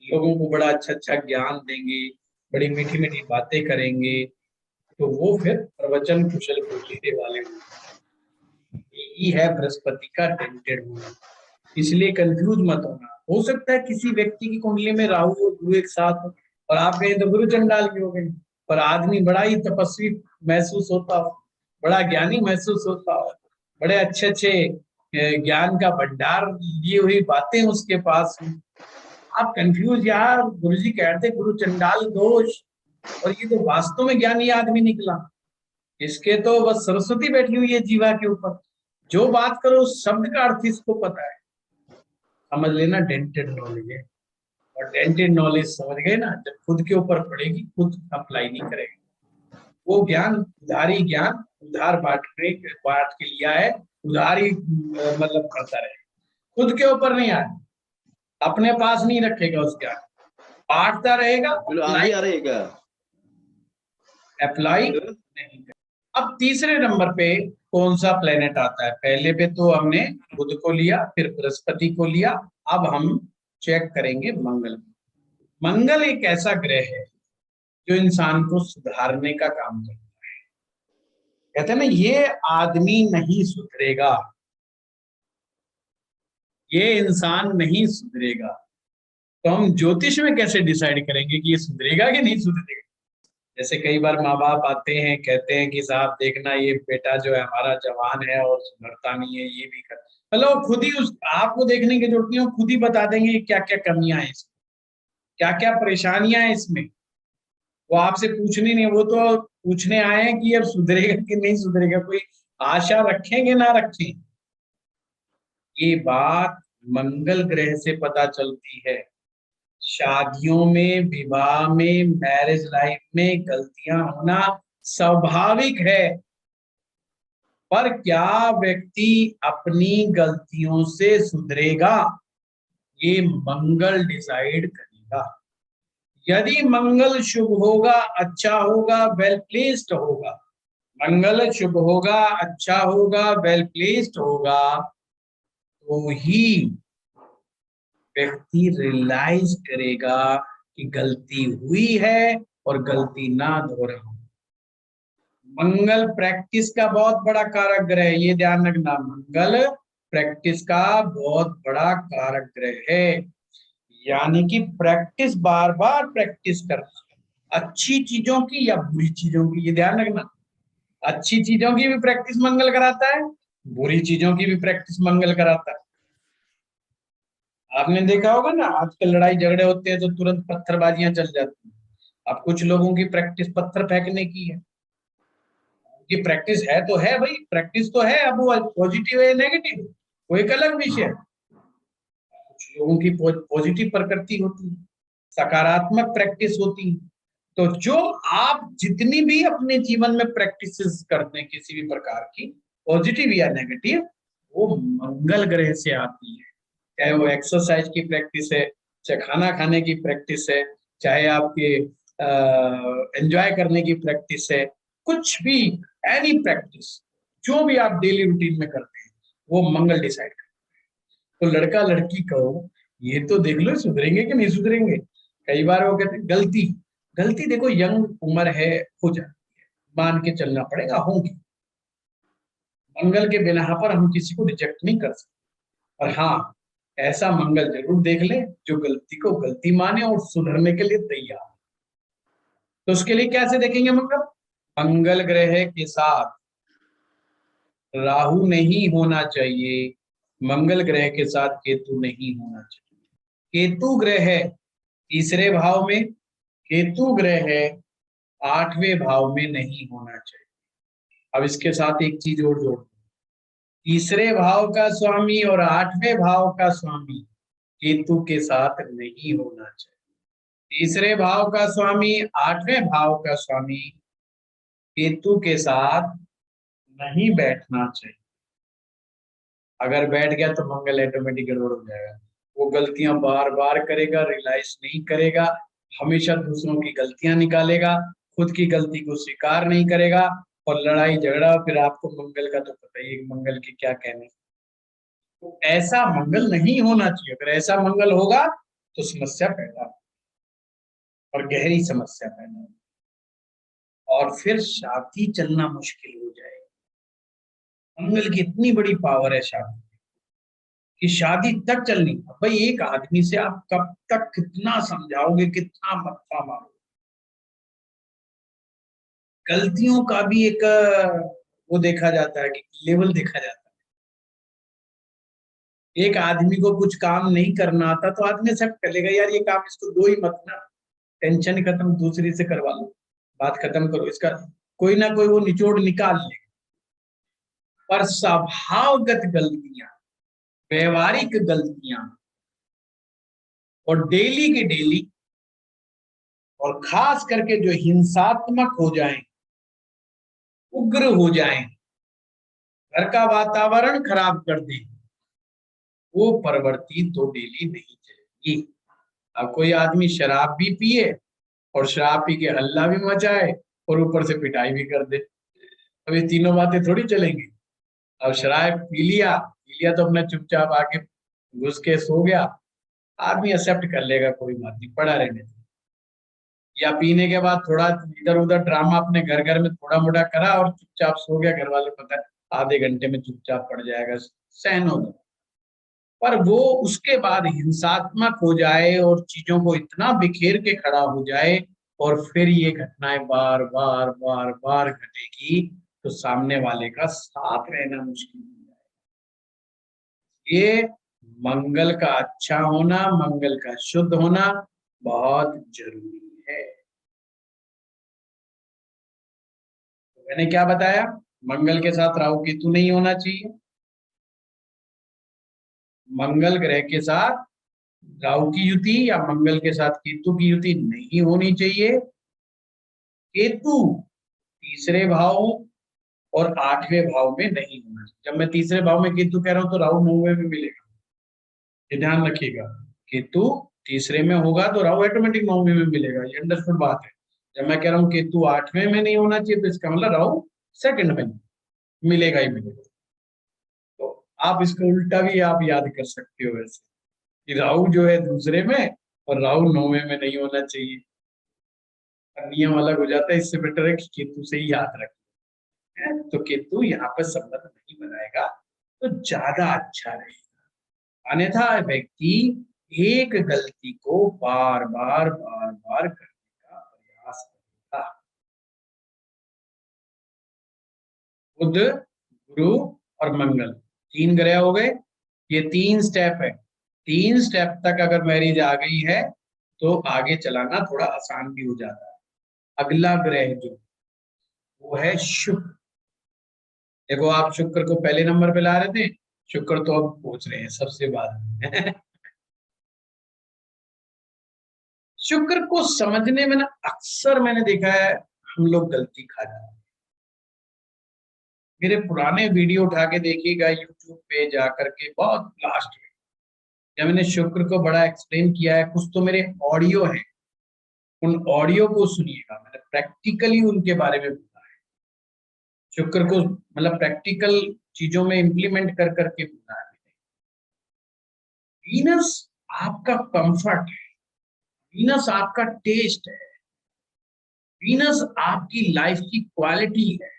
लोगों को बड़ा अच्छा अच्छा ज्ञान देंगे, बड़ी मीठी मीठी बातें करेंगे, तो वो फिर प्रवचन कुशल बहुतेरे वाले यही है बृहस्पति का डेंटेड होना। इसलिए कंफ्यूज मत होना, हो सकता है किसी व्यक्ति की कुंडली में राहु और गुरु एक साथ हो और आप कहें तो गुरु चंडाल की हो गई, पर आदमी बड़ा ही तपस्वी महसूस होता हो, बड़ा ज्ञानी महसूस होता हो, बड़े अच्छे अच्छे ज्ञान का भंडार लिए हुई बातें उसके पास हो, आप कंफ्यूज, यार गुरुजी कहते गुरु चंडाल दोष, और ये तो वास्तव में ज्ञानी आदमी निकला, इसके तो बस सरस्वती बैठी हुई है जीवा के ऊपर, जो बात करो उस शब्द का अर्थ इसको पता है, समझ लेना डेंटेड नॉलेज है। और डेंटेड नॉलेज समझ गए ना, जब खुद के ऊपर पड़ेगी खुद अप्लाई नहीं करेगी, वो ज्ञान उधारी ज्ञान, उधार बांट के लिया है, उधारी मतलब करता रहे, खुद के ऊपर नहीं आए, अपने पास नहीं रखेगा उस ज्ञान, बांटता रहेगा, अप्लाई नहीं करेगा। अब तीसरे नंबर पे कौन सा प्लेनेट आता है, पहले पे तो हमने बुध को लिया, फिर बृहस्पति को लिया, अब हम चेक करेंगे मंगल। मंगल एक ऐसा ग्रह है जो इंसान को सुधारने का काम करता है, कहते हैं ना ये आदमी नहीं सुधरेगा, ये इंसान नहीं सुधरेगा, तो हम ज्योतिष में कैसे डिसाइड करेंगे कि ये सुधरेगा कि नहीं सुधरेगा? जैसे कई बार माँ बाप आते हैं, कहते हैं कि साहब देखना ये बेटा जो है हमारा जवान है और सुधरता नहीं है, ये भी कर, मतलब खुद ही उस आपको देखने की जरूरत नहीं, खुद ही बता देंगे क्या क्या कमियां हैं इसमें, क्या क्या परेशानियां हैं इसमें। वो आपसे पूछनी नहीं, वो तो पूछने आए हैं कि अब सुधरेगा कि नहीं सुधरेगा, कोई आशा रखेंगे ना रखें। ये बात मंगल ग्रह से पता चलती है। शादियों में, विवाह में, मैरिज लाइफ में गलतियां होना स्वाभाविक है, पर क्या व्यक्ति अपनी गलतियों से सुधरेगा, ये मंगल डिसाइड करेगा। यदि मंगल शुभ होगा, अच्छा होगा, वेल प्लेस्ड होगा, मंगल शुभ होगा, अच्छा होगा, वेल प्लेस्ड होगा, तो ही व्यक्ति रियलाइज करेगा कि गलती हुई है और गलती ना दोहराऊं। मंगल प्रैक्टिस का बहुत बड़ा कारक ग्रह है, ये ध्यान रखना, मंगल प्रैक्टिस का बहुत बड़ा कारक ग्रह है। यानी कि प्रैक्टिस, बार बार प्रैक्टिस करना, अच्छी चीजों की या बुरी चीजों की, ये ध्यान रखना। अच्छी चीजों की भी प्रैक्टिस मंगल कराता है, बुरी चीजों की भी प्रैक्टिस मंगल कराता है। आपने देखा होगा ना, आजकल लड़ाई झगड़े होते हैं तो तुरंत पत्थरबाजियां चल जाती हैं। अब कुछ लोगों की प्रैक्टिस पत्थर फेंकने की है, उनकी प्रैक्टिस है तो है भाई, प्रैक्टिस तो है, अब वो पॉजिटिव है नेगेटिव वो एक अलग विषय है। कुछ लोगों की पॉजिटिव प्रकृति होती है, सकारात्मक प्रैक्टिस होती है। तो जो आप जितनी भी अपने जीवन में प्रैक्टिसेस करते हैं किसी भी प्रकार की, पॉजिटिव या नेगेटिव, वो मंगल ग्रह से आती है। चाहे वो एक्सरसाइज की प्रैक्टिस है, चाहे खाना खाने की प्रैक्टिस है, चाहे आपके एंजॉय करने की प्रैक्टिस है, कुछ भी, एनी प्रैक्टिस, जो भी आप डेली रूटीन में करते हैं, वो मंगल डिसाइड करते हैं। तो लड़का लड़की को ये तो देख लो सुधरेंगे कि नहीं सुधरेंगे। कई बार वो कहते हैं गलती, गलती देखो यंग उम्र है, हो जाती है, मान के चलना पड़ेगा, होंगी। मंगल के बिना पर हम किसी को रिजेक्ट नहीं कर सकते, और हाँ, ऐसा मंगल जरूर देख ले जो गलती को गलती माने और सुधरने के लिए तैयार। तो उसके लिए कैसे देखेंगे मंगल? मंगल ग्रह के साथ राहु नहीं होना चाहिए, मंगल ग्रह के साथ केतु नहीं होना चाहिए। केतु ग्रह है तीसरे भाव में, केतु ग्रह है 8वें भाव में नहीं होना चाहिए। अब इसके साथ एक चीज और जोड़, तीसरे भाव का स्वामी और 8वें भाव का स्वामी केतु के साथ नहीं होना चाहिए। तीसरे भाव का स्वामी, 8वें भाव का स्वामी केतु के साथ नहीं बैठना चाहिए। अगर बैठ गया तो मंगल ऑटोमेटिक गड़बड़ हो जाएगा। वो गलतियां बार बार करेगा, रियलाइज नहीं करेगा, हमेशा दूसरों की गलतियां निकालेगा, खुद की गलती को स्वीकार नहीं करेगा, और लड़ाई झगड़ा। फिर आपको मंगल का तो पता ही है, मंगल के क्या कहने। तो ऐसा मंगल नहीं होना चाहिए। अगर ऐसा मंगल होगा तो समस्या पैदा, और गहरी समस्या पैदा, और फिर शादी चलना मुश्किल हो जाएगा। मंगल की इतनी बड़ी पावर है शादी कि शादी तक चलनी। भाई एक आदमी से आप कब तक कितना समझाओगे, कितना मत्था मारोगे। गलतियों का भी एक वो देखा जाता है कि लेवल देखा जाता है। एक आदमी को कुछ काम नहीं करना आता तो आदमी सब करेगा, यार ये काम इसको दो ही मत ना, टेंशन खत्म, दूसरी से करवा लो, बात खत्म करो, इसका कोई ना कोई वो निचोड़ निकाल ले। पर स्वभावगत गलतियां, व्यवहारिक गलतियां, और डेली की डेली, और खास करके जो हिंसात्मक हो जाएं, उग्र हो जाएं, घर का वातावरण खराब कर दे, वो प्रवृत्ति तो डेली नहीं चलेगी। अब कोई आदमी शराब भी पिए और शराब पी के हल्ला भी मचाए और ऊपर से पिटाई भी कर दे, अब ये तीनों बातें थोड़ी चलेंगी। अब शराब पी लिया तो अपना चुपचाप आके घुस के सो गया, आदमी एक्सेप्ट कर लेगा, कोई बात नहीं, पड़ा रहने। या पीने के बाद थोड़ा इधर उधर ड्रामा अपने घर घर में थोड़ा मोटा करा और चुपचाप सो गया, घर वाले पता है आधे घंटे में चुपचाप पड़ जाएगा, सहन हो जाए। पर वो उसके बाद हिंसात्मक हो जाए और चीजों को इतना बिखेर के खड़ा हो जाए और फिर ये घटनाएं बार बार बार बार घटेगी तो सामने वाले का साथ रहना मुश्किल हो जाएगा। ये मंगल का अच्छा होना, मंगल का शुद्ध होना बहुत जरूरी है। तो मैंने क्या बताया, मंगल के साथ राहु केतु नहीं होना चाहिए, मंगल ग्रह के साथ राहु की युति या मंगल के साथ केतु की युति नहीं होनी चाहिए। केतु तीसरे भाव और 8वें भाव में नहीं होना चाहिए। जब मैं तीसरे भाव में केतु कह रहा हूं तो राहु 9वें में मिलेगा, ये ध्यान रखिएगा। केतु तीसरे में होगा तो राहु ऑटोमेटिक 9वें में मिलेगा, ये अंडरस्टूड बात है। जब मैं कह रहा हूँ केतु 8वें में नहीं होना चाहिए तो इसका मतलब राहु सेकंड में मिलेगा ही मिलेगा। तो आप इसको उल्टा भी आप याद कर सकते हो वैसे कि राहु जो है दूसरे में और राहु 9वें में नहीं होना चाहिए। नियम अलग हो जाता है, इससे बेटर है कि केतु से ही याद रखें। तो केतु यहाँ पर संबंध नहीं बनाएगा तो ज्यादा अच्छा रहेगा। अन्यथा व्यक्ति एक गलती को बार बार करने का प्रयास करेगा। बुध, गुरु और मंगल 3 ग्रह हो गए, ये 3 स्टेप है। 3 स्टेप तक अगर मैरिज आ गई है तो आगे चलाना थोड़ा आसान भी हो जाता है। अगला ग्रह जो वो है शुक्र। देखो आप शुक्र को पहले नंबर पे ला रहे थे, शुक्र तो अब पहुंच रहे हैं सबसे बाद में। शुक्र को समझने में ना अक्सर मैंने देखा है हम लोग गलती खा जाते हैं। मेरे पुराने वीडियो उठा के देखिएगा यूट्यूब पे जाकर के, बहुत लास्ट में जब मैंने शुक्र को बड़ा एक्सप्लेन किया है, कुछ तो मेरे ऑडियो हैं, उन ऑडियो को सुनिएगा। मैंने प्रैक्टिकली उनके बारे में बोला है, शुक्र को मतलब प्रैक्टिकल चीजों में इंप्लीमेंट कर करके बोला है। वीनस आपका कंफर्ट है, वीनस आपका टेस्ट है, वीनस आपकी लाइफ की क्वालिटी है।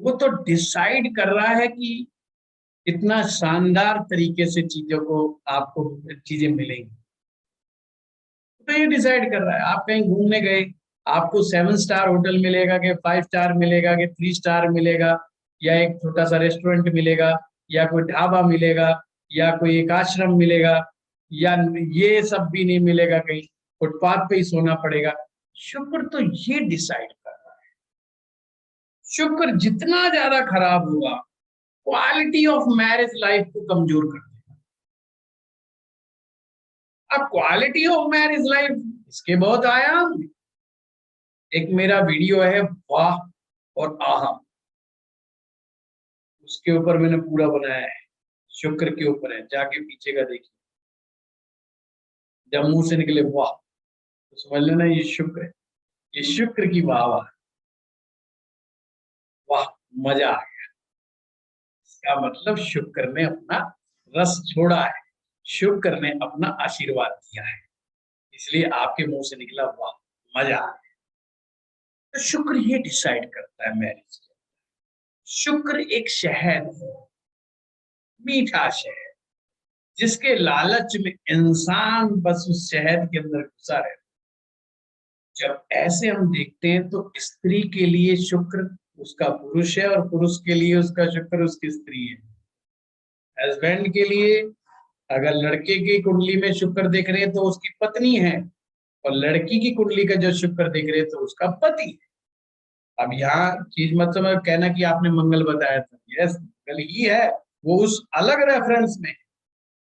वो तो डिसाइड कर रहा है कि इतना शानदार तरीके से चीजों को आपको चीजें मिलेंगी। तो ये डिसाइड कर रहा है। आप कहीं घूमने गए, आपको 7 स्टार होटल मिलेगा कि 5 स्टार मिलेगा कि 3 स्टार मिलेगा, या एक छोटा सा रेस्टोरेंट मिलेगा, या कोई ढाबा मिलेगा, या कोई एक आश्रम मिलेगा, या ये सब भी नहीं मिलेगा, कहीं फुटपाथ पे ही सोना पड़ेगा। शुक्र तो ये डिसाइड कर रहा है। शुक्र जितना ज्यादा खराब होगा क्वालिटी ऑफ मैरिज लाइफ को कमजोर कर देगा। अब क्वालिटी ऑफ मैरिज लाइफ इसके बहुत आयाम। एक मेरा वीडियो है वाह और आहा, उसके ऊपर मैंने पूरा बनाया है, शुक्र के ऊपर है, जाके पीछे का देखिए। जब मुंह से निकले वाह तो समझ लेना ये शुक्र है, ये शुक्र की वाह वाह, वाह मजा आ गया। इसका मतलब शुक्र ने अपना रस छोड़ा है, शुक्र ने अपना आशीर्वाद दिया है, इसलिए आपके मुंह से निकला वाह मजा आ गया। तो शुक्र ये डिसाइड करता है मैरिज। शुक्र एक शहद है, मीठा शहद, जिसके लालच में इंसान बस उस शहद के अंदर घुसा रहता है। जब ऐसे हम देखते हैं तो स्त्री के लिए शुक्र उसका पुरुष है और पुरुष के लिए उसका शुक्र उसकी स्त्री है। हस्बैंड के लिए अगर लड़के की कुंडली में शुक्र देख रहे हैं तो उसकी पत्नी है, और लड़की की कुंडली का जो शुक्र देख रहे हैं तो उसका पति है। अब यहाँ चीज मत समझ कहना कि आपने मंगल बताया था, यस मंगल ही है, वो उस अलग रेफरेंस में।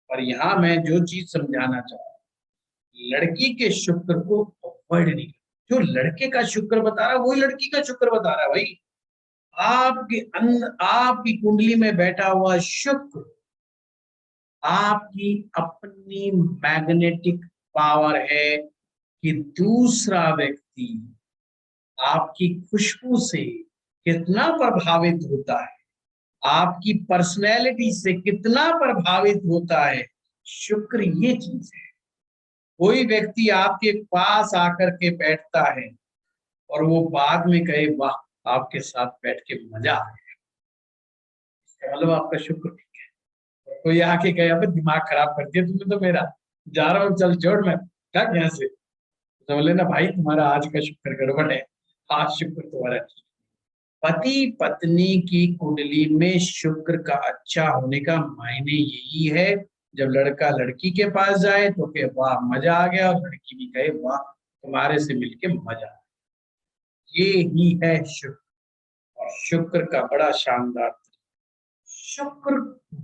पर यहाँ मैं जो चीज समझाना चाहता हूँ, लड़की के शुक्र को अवॉइड नहीं, जो लड़के का शुक्र बता रहा है वही लड़की का शुक्र बता रहा है। भाई आपके अंदर आपकी कुंडली में बैठा हुआ शुक्र आपकी अपनी मैग्नेटिक पावर है कि दूसरा व्यक्ति आपकी खुशबू से कितना प्रभावित होता है, आपकी पर्सनैलिटी से कितना प्रभावित होता है। शुक्र ये चीज है। कोई व्यक्ति आपके पास आकर के बैठता है और वो बाद में कहे वाह आपके साथ बैठ के मजा आ गया, इसका मतलब आपका शुक्र ठीक है। कोई आके कहे अबे दिमाग खराब कर दिया तुमने तो मेरा, जा रहा हूँ चल छोड़, मैं क्या यहाँ से, समझ लेना भाई तुम्हारा आज का शुक्र गड़बड़ है, आज शुक्र तुम्हारा ठीक। पति पत्नी की कुंडली में शुक्र का अच्छा होने का मायने यही है, जब लड़का लड़की के पास जाए तो कहे वाह मजा आ गया, और लड़की भी कहे वाह तुम्हारे से मिलके मजा आ गया। ये ही है शुक्र। और शुक्र का बड़ा शानदार, शुक्र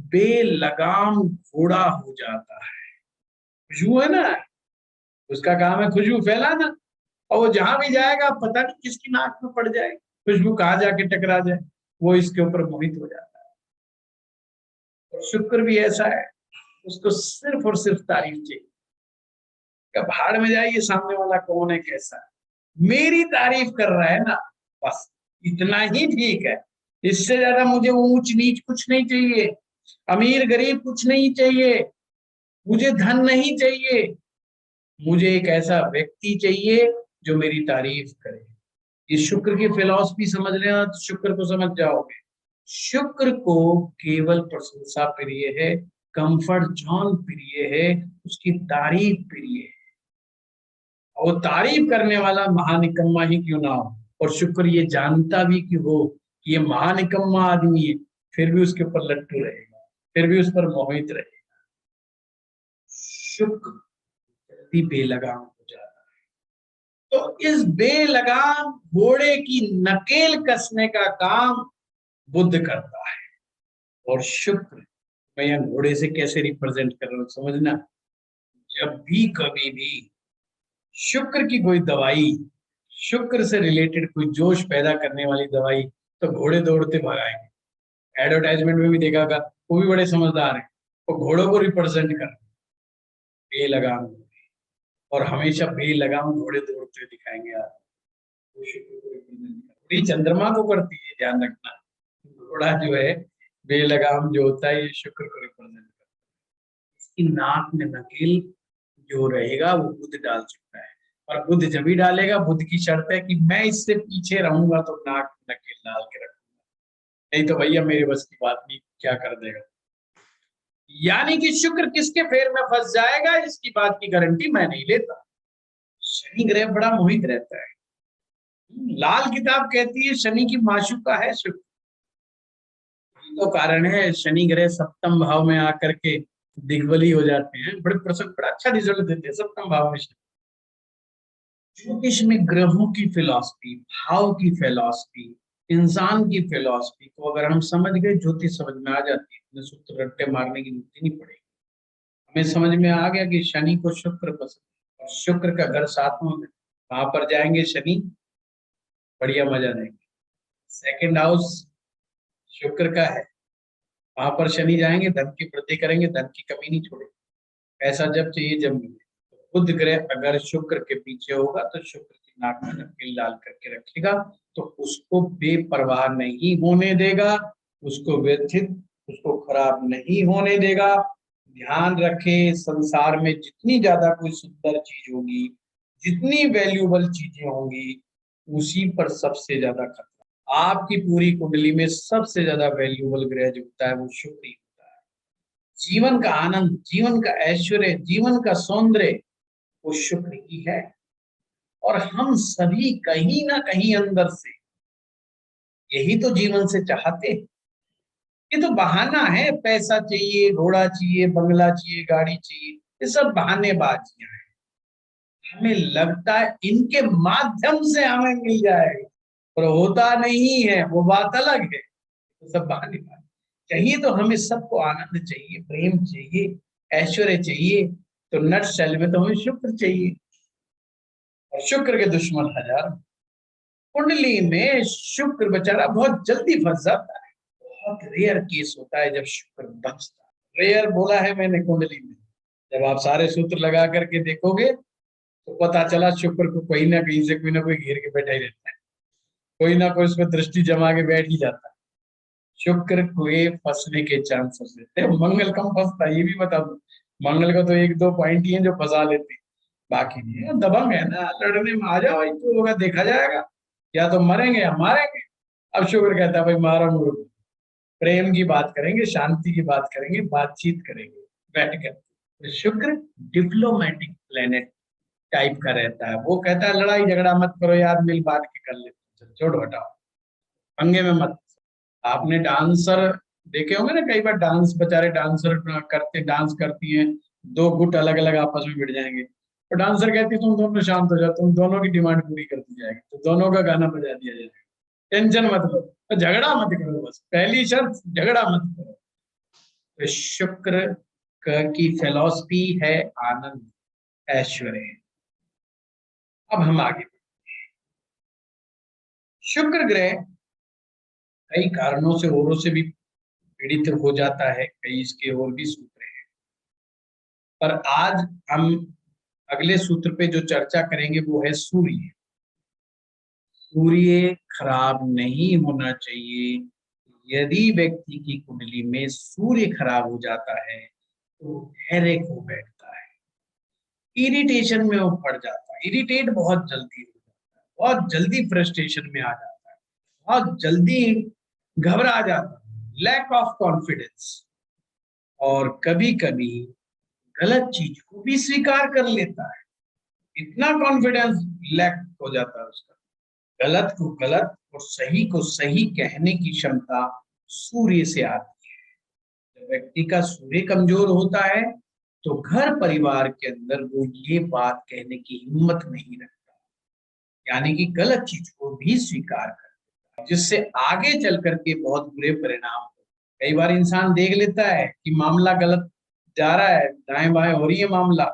बेलगाम घोड़ा हो जाता है। खुशबू है ना, उसका काम है खुशबू फैलाना, और वो जहां भी जाएगा पता नहीं किसकी नाक में पड़ जाए, खुशबू कहाँ जाके टकरा जाए, वो इसके ऊपर मोहित हो जाता है। और शुक्र भी ऐसा है, उसको सिर्फ और सिर्फ तारीफ चाहिए। भाड़ में जाइए सामने वाला कौन है कैसा है, मेरी तारीफ कर रहा है ना, बस इतना ही ठीक है। इससे ज्यादा मुझे ऊंच नीच कुछ नहीं चाहिए, अमीर गरीब कुछ नहीं चाहिए, मुझे धन नहीं चाहिए, मुझे एक ऐसा व्यक्ति चाहिए जो मेरी तारीफ करे। ये शुक्र की फिलॉसफी समझ लेना तो शुक्र को समझ जाओगे। शुक्र को केवल प्रशंसा प्रिय है, कंफर्ट जोन प्रिय है, उसकी तारीफ प्रिय है। और वो तारीफ करने वाला महानिकम्मा ही क्यों ना हो, और शुक्र ये जानता भी कि हो कि ये महानिकम्मा आदमी है, फिर भी उसके ऊपर लट्टू रहेगा, फिर भी उस पर मोहित रहेगा। शुक्र जल्दी बेलगाम हो जाता है। तो इस बेलगाम घोड़े की नकेल कसने का काम बुध करता है। और शुक्र, मैं यहाँ घोड़े से कैसे रिप्रेजेंट कर रहा हूँ समझना, जब भी कभी भी शुक्र की कोई दवाई, शुक्र से रिलेटेड कोई जोश पैदा करने वाली दवाई, तो घोड़े दौड़ते भगाएंगे। एडवर्टाइजमेंट में भी देखा होगा, वो भी बड़े समझदार हैं, वो घोड़ों को रिप्रेजेंट कर बेलगाम, और हमेशा बेलगाम घोड़े दौड़ते दिखाएंगे यार, वो शुक्र को रिप्रेजेंट कर। ये चंद्रमा को करती है, ध्यान रखना, घोड़ा जो है बेलगाम जो होता है ये शुक्र को रिप्रेजेंट करता है। इसकी नाक में नकेल जो रहेगा वो बुध डाल सकता है, और बुध जब भी डालेगा, बुध की शर्त है कि मैं इससे पीछे रहूंगा तो नाक में नकेल डाल के रखूंगा, नहीं तो भैया मेरे बस की बात नहीं, क्या कर देगा। यानी कि शुक्र किसके फेर में फंस जाएगा इसकी बात की गारंटी मैं नहीं लेता। शनि ग्रह बड़ा मोहित रहता है, लाल किताब कहती है शनि की माशूका है शुक्र। तो कारण है शनि ग्रह सप्तम भाव में आकर के दिग्बली हो जाते हैं, बड़े प्रसन्न, बड़ा अच्छा रिजल्ट देते हैं सप्तम भाव में। ज्योतिष में ग्रहों की फिलॉसफी, भाव की फिलॉसफी, इंसान की फिलॉसफी को अगर हम समझ गए, ज्योतिष समझ में आ जाती है, हमें सूत्र रट्टे मारने की जरूरत नहीं पड़ेगी। हमें समझ में आ गया कि शनि को शुक्र पसंद, और शुक्र का घर सातवां में, वहां पर जाएंगे शनि, बढ़िया मजा लेंगे। सेकंड हाउस शुक्र का है, वहां पर शनि जाएंगे, धन की वृद्धि करेंगे, धन की कमी नहीं छोड़ेंगे, पैसा जब चाहिए जब मिले। तो बुध ग्रह अगर शुक्र के पीछे होगा तो शुक्र की नाक में नकेल डाल करके रखेगा, तो उसको बेपरवाह नहीं होने देगा, उसको व्यथित, उसको खराब नहीं होने देगा। ध्यान रखें, संसार में जितनी ज्यादा कोई सुंदर चीज होगी, जितनी वैल्यूबल चीजें होंगी, उसी पर सबसे ज्यादा खतरा। आपकी पूरी कुंडली में सबसे ज्यादा वैल्यूबल ग्रह जो होता है वो शुक्र ही होता है। जीवन का आनंद, जीवन का ऐश्वर्य, जीवन का सौंदर्य वो शुक्र ही है। और हम सभी कहीं ना कहीं अंदर से यही तो जीवन से चाहते हैं। ये तो बहाना है, पैसा चाहिए, घोड़ा चाहिए, बंगला चाहिए, गाड़ी चाहिए, ये सब बहानेबाजियां हैं। हमें लगता है इनके माध्यम से हमें मिल जाएगा, पर होता नहीं है, वो बात अलग है। तो सब बहानेबाजी चाहिए, तो हमें सबको आनंद चाहिए, प्रेम चाहिए, ऐश्वर्य चाहिए, तो नट शैल में तो हमें शुक्र चाहिए, और शुक्र के दुश्मन हजार। कुंडली में शुक्र बेचारा बहुत जल्दी फंस जाता है, बहुत रेयर केस होता है जब शुक्र बचता है। रेयर बोला है मैंने कुंडली में, जब आप सारे सूत्र लगा करके देखोगे तो पता चला शुक्र को कहीं ना कहीं से कोई ना कोई घेर के बैठा ही रहता है, कोई ना कोई उसमें दृष्टि जमा के बैठ ही जाता है। शुक्र के फंसने के चांसेस रहते हैं, मंगल कम फंसता है, ये भी बता दो। मंगल का तो एक दो पॉइंट ही है जो फंसा लेते हैं, बाकी नहीं है। दबंग है ना, लड़ने में आ जाओ, जो होगा देखा जाएगा, या तो मरेंगे या मारेंगे। अब शुक्र कहता है भाई मारा मुझे, प्रेम की बात करेंगे, शांति की बात करेंगे, बातचीत करेंगे बैठ कर। तो शुक्र डिप्लोमेटिक प्लेनेट टाइप का रहता है। वो कहता है लड़ाई झगड़ा मत करो यार, मिल बांट के कर लेते, छोड़ हटाओ, पंगे में मत। आपने डांसर देखे होंगे ना, कई बार डांस बेचारे डांसर करते डांस करती हैं, दो गुट अलग अलग आपस में भिड़ जाएंगे, तो डांसर कहती है तुम दोनों शांत हो जाओ, तुम दोनों की डिमांड पूरी कर दी जाएगी, तो दोनों का गाना बजा दिया जाएगा, टेंशन मत लो, तो झगड़ा मत करो, बस पहली शर्त झगड़ा मत करो। तो शुक्र की फिलॉसफी है आनंद ऐश्वर्य। अब हम आगे, शुक्र ग्रह कई कारणों से औरों से भी पीड़ित हो जाता है, कई इसके और भी सूत्र हैं, पर आज हम अगले सूत्र पे जो चर्चा करेंगे वो है सूर्य। सूर्य खराब नहीं होना चाहिए। यदि व्यक्ति की कुंडली में सूर्य खराब हो जाता है तो हैरेक हो बैठता है, इरिटेशन में वो पड़ जाता है, इरिटेट बहुत जल्दी हो जाता है, बहुत जल्दी फ्रस्ट्रेशन में आ जाता है, बहुत जल्दी घबरा जाता है, लैक ऑफ कॉन्फिडेंस, और कभी कभी गलत चीज को भी स्वीकार कर लेता है, इतना कॉन्फिडेंस लैक हो जाता है उसका। गलत को गलत और सही को सही कहने की क्षमता सूर्य से आती है। जब व्यक्ति का सूर्य कमजोर होता है तो घर परिवार के अंदर वो ये बात कहने की हिम्मत नहीं रखता, यानी कि गलत चीज को भी स्वीकार करता है, जिससे आगे चल करके बहुत बुरे परिणाम हो। कई बार इंसान देख लेता है कि मामला गलत जा रहा है, दाएं बाएं हो रही है मामला,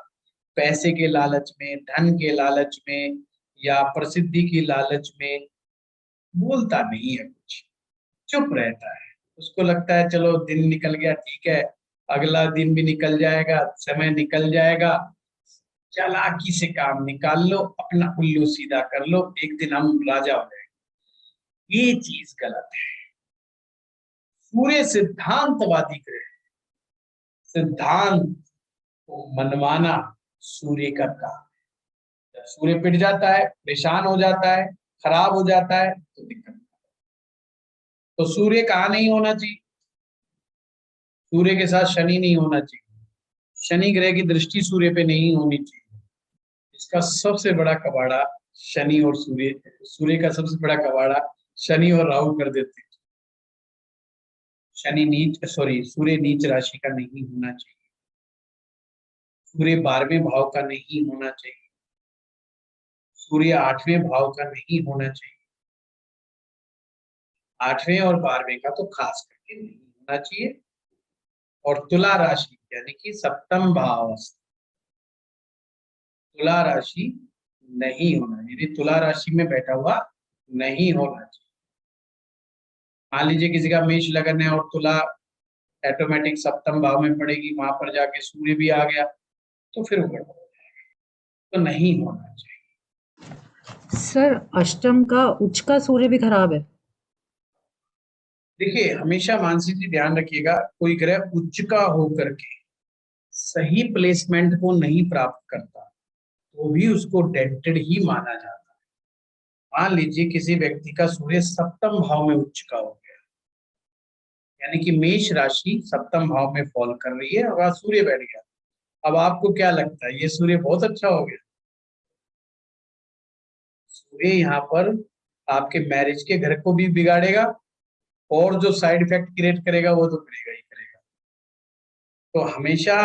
पैसे के लालच में, धन के लालच में, या प्रसिद्धि की लालच में बोलता नहीं है, कुछ चुप रहता है, उसको लगता है चलो दिन निकल गया ठीक है, अगला दिन भी निकल जाएगा, समय निकल जाएगा, चालाकी से काम निकाल लो, अपना उल्लू सीधा कर लो, एक दिन हम राजा हो जाएंगे। ये चीज गलत है। सूर्य सिद्धांतवादी ग्रह, सिद्धांत को मनवाना सूर्य का काम। जब सूर्य पिट जाता है, परेशान हो जाता है, खराब हो जाता है तो दिक्कत। तो सूर्य कहाँ नहीं होना चाहिए? सूर्य के साथ शनि नहीं होना चाहिए, शनि ग्रह की दृष्टि सूर्य पे नहीं होनी चाहिए। इसका सबसे बड़ा कबाड़ा शनि और सूर्य, सूर्य का सबसे बड़ा कबाड़ा शनि और राहु कर देते हैं। शनि नीच, सॉरी, सूर्य नीच राशि का नहीं होना चाहिए, सूर्य 12वें भाव का नहीं होना चाहिए, सूर्य 8वें भाव का नहीं होना चाहिए, 8वें और 12वें का तो खास करके नहीं होना चाहिए। और तुला राशि यानी कि सप्तम भाव, तुला राशि नहीं होना, यदि तुला राशि में बैठा हुआ नहीं होना चाहिए। मान लीजिए किसी का मेष लगन है और तुला ऑटोमेटिक सप्तम भाव में पड़ेगी, वहां पर जाके सूर्य भी आ गया तो फिर ऊपर हो जाएगा, तो नहीं होना चाहिए। सर अष्टम का उच्च का सूर्य भी खराब है? देखिए हमेशा मानसी जी ध्यान रखिएगा, कोई ग्रह उच्च का होकर के सही प्लेसमेंट को नहीं प्राप्त करता तो भी उसको डेंटेड ही माना जाता है। मान लीजिए किसी व्यक्ति का सूर्य सप्तम भाव में उच्च का हो गया, यानी कि मेष राशि सप्तम भाव में फॉल कर रही है और वहां सूर्य बैठ गया, अब आपको क्या लगता है ये सूर्य बहुत अच्छा हो गया? सूर्य यहाँ पर आपके मैरिज के घर को भी बिगाड़ेगा और जो साइड इफेक्ट क्रिएट करेगा वो तो करेगा ही करेगा। तो हमेशा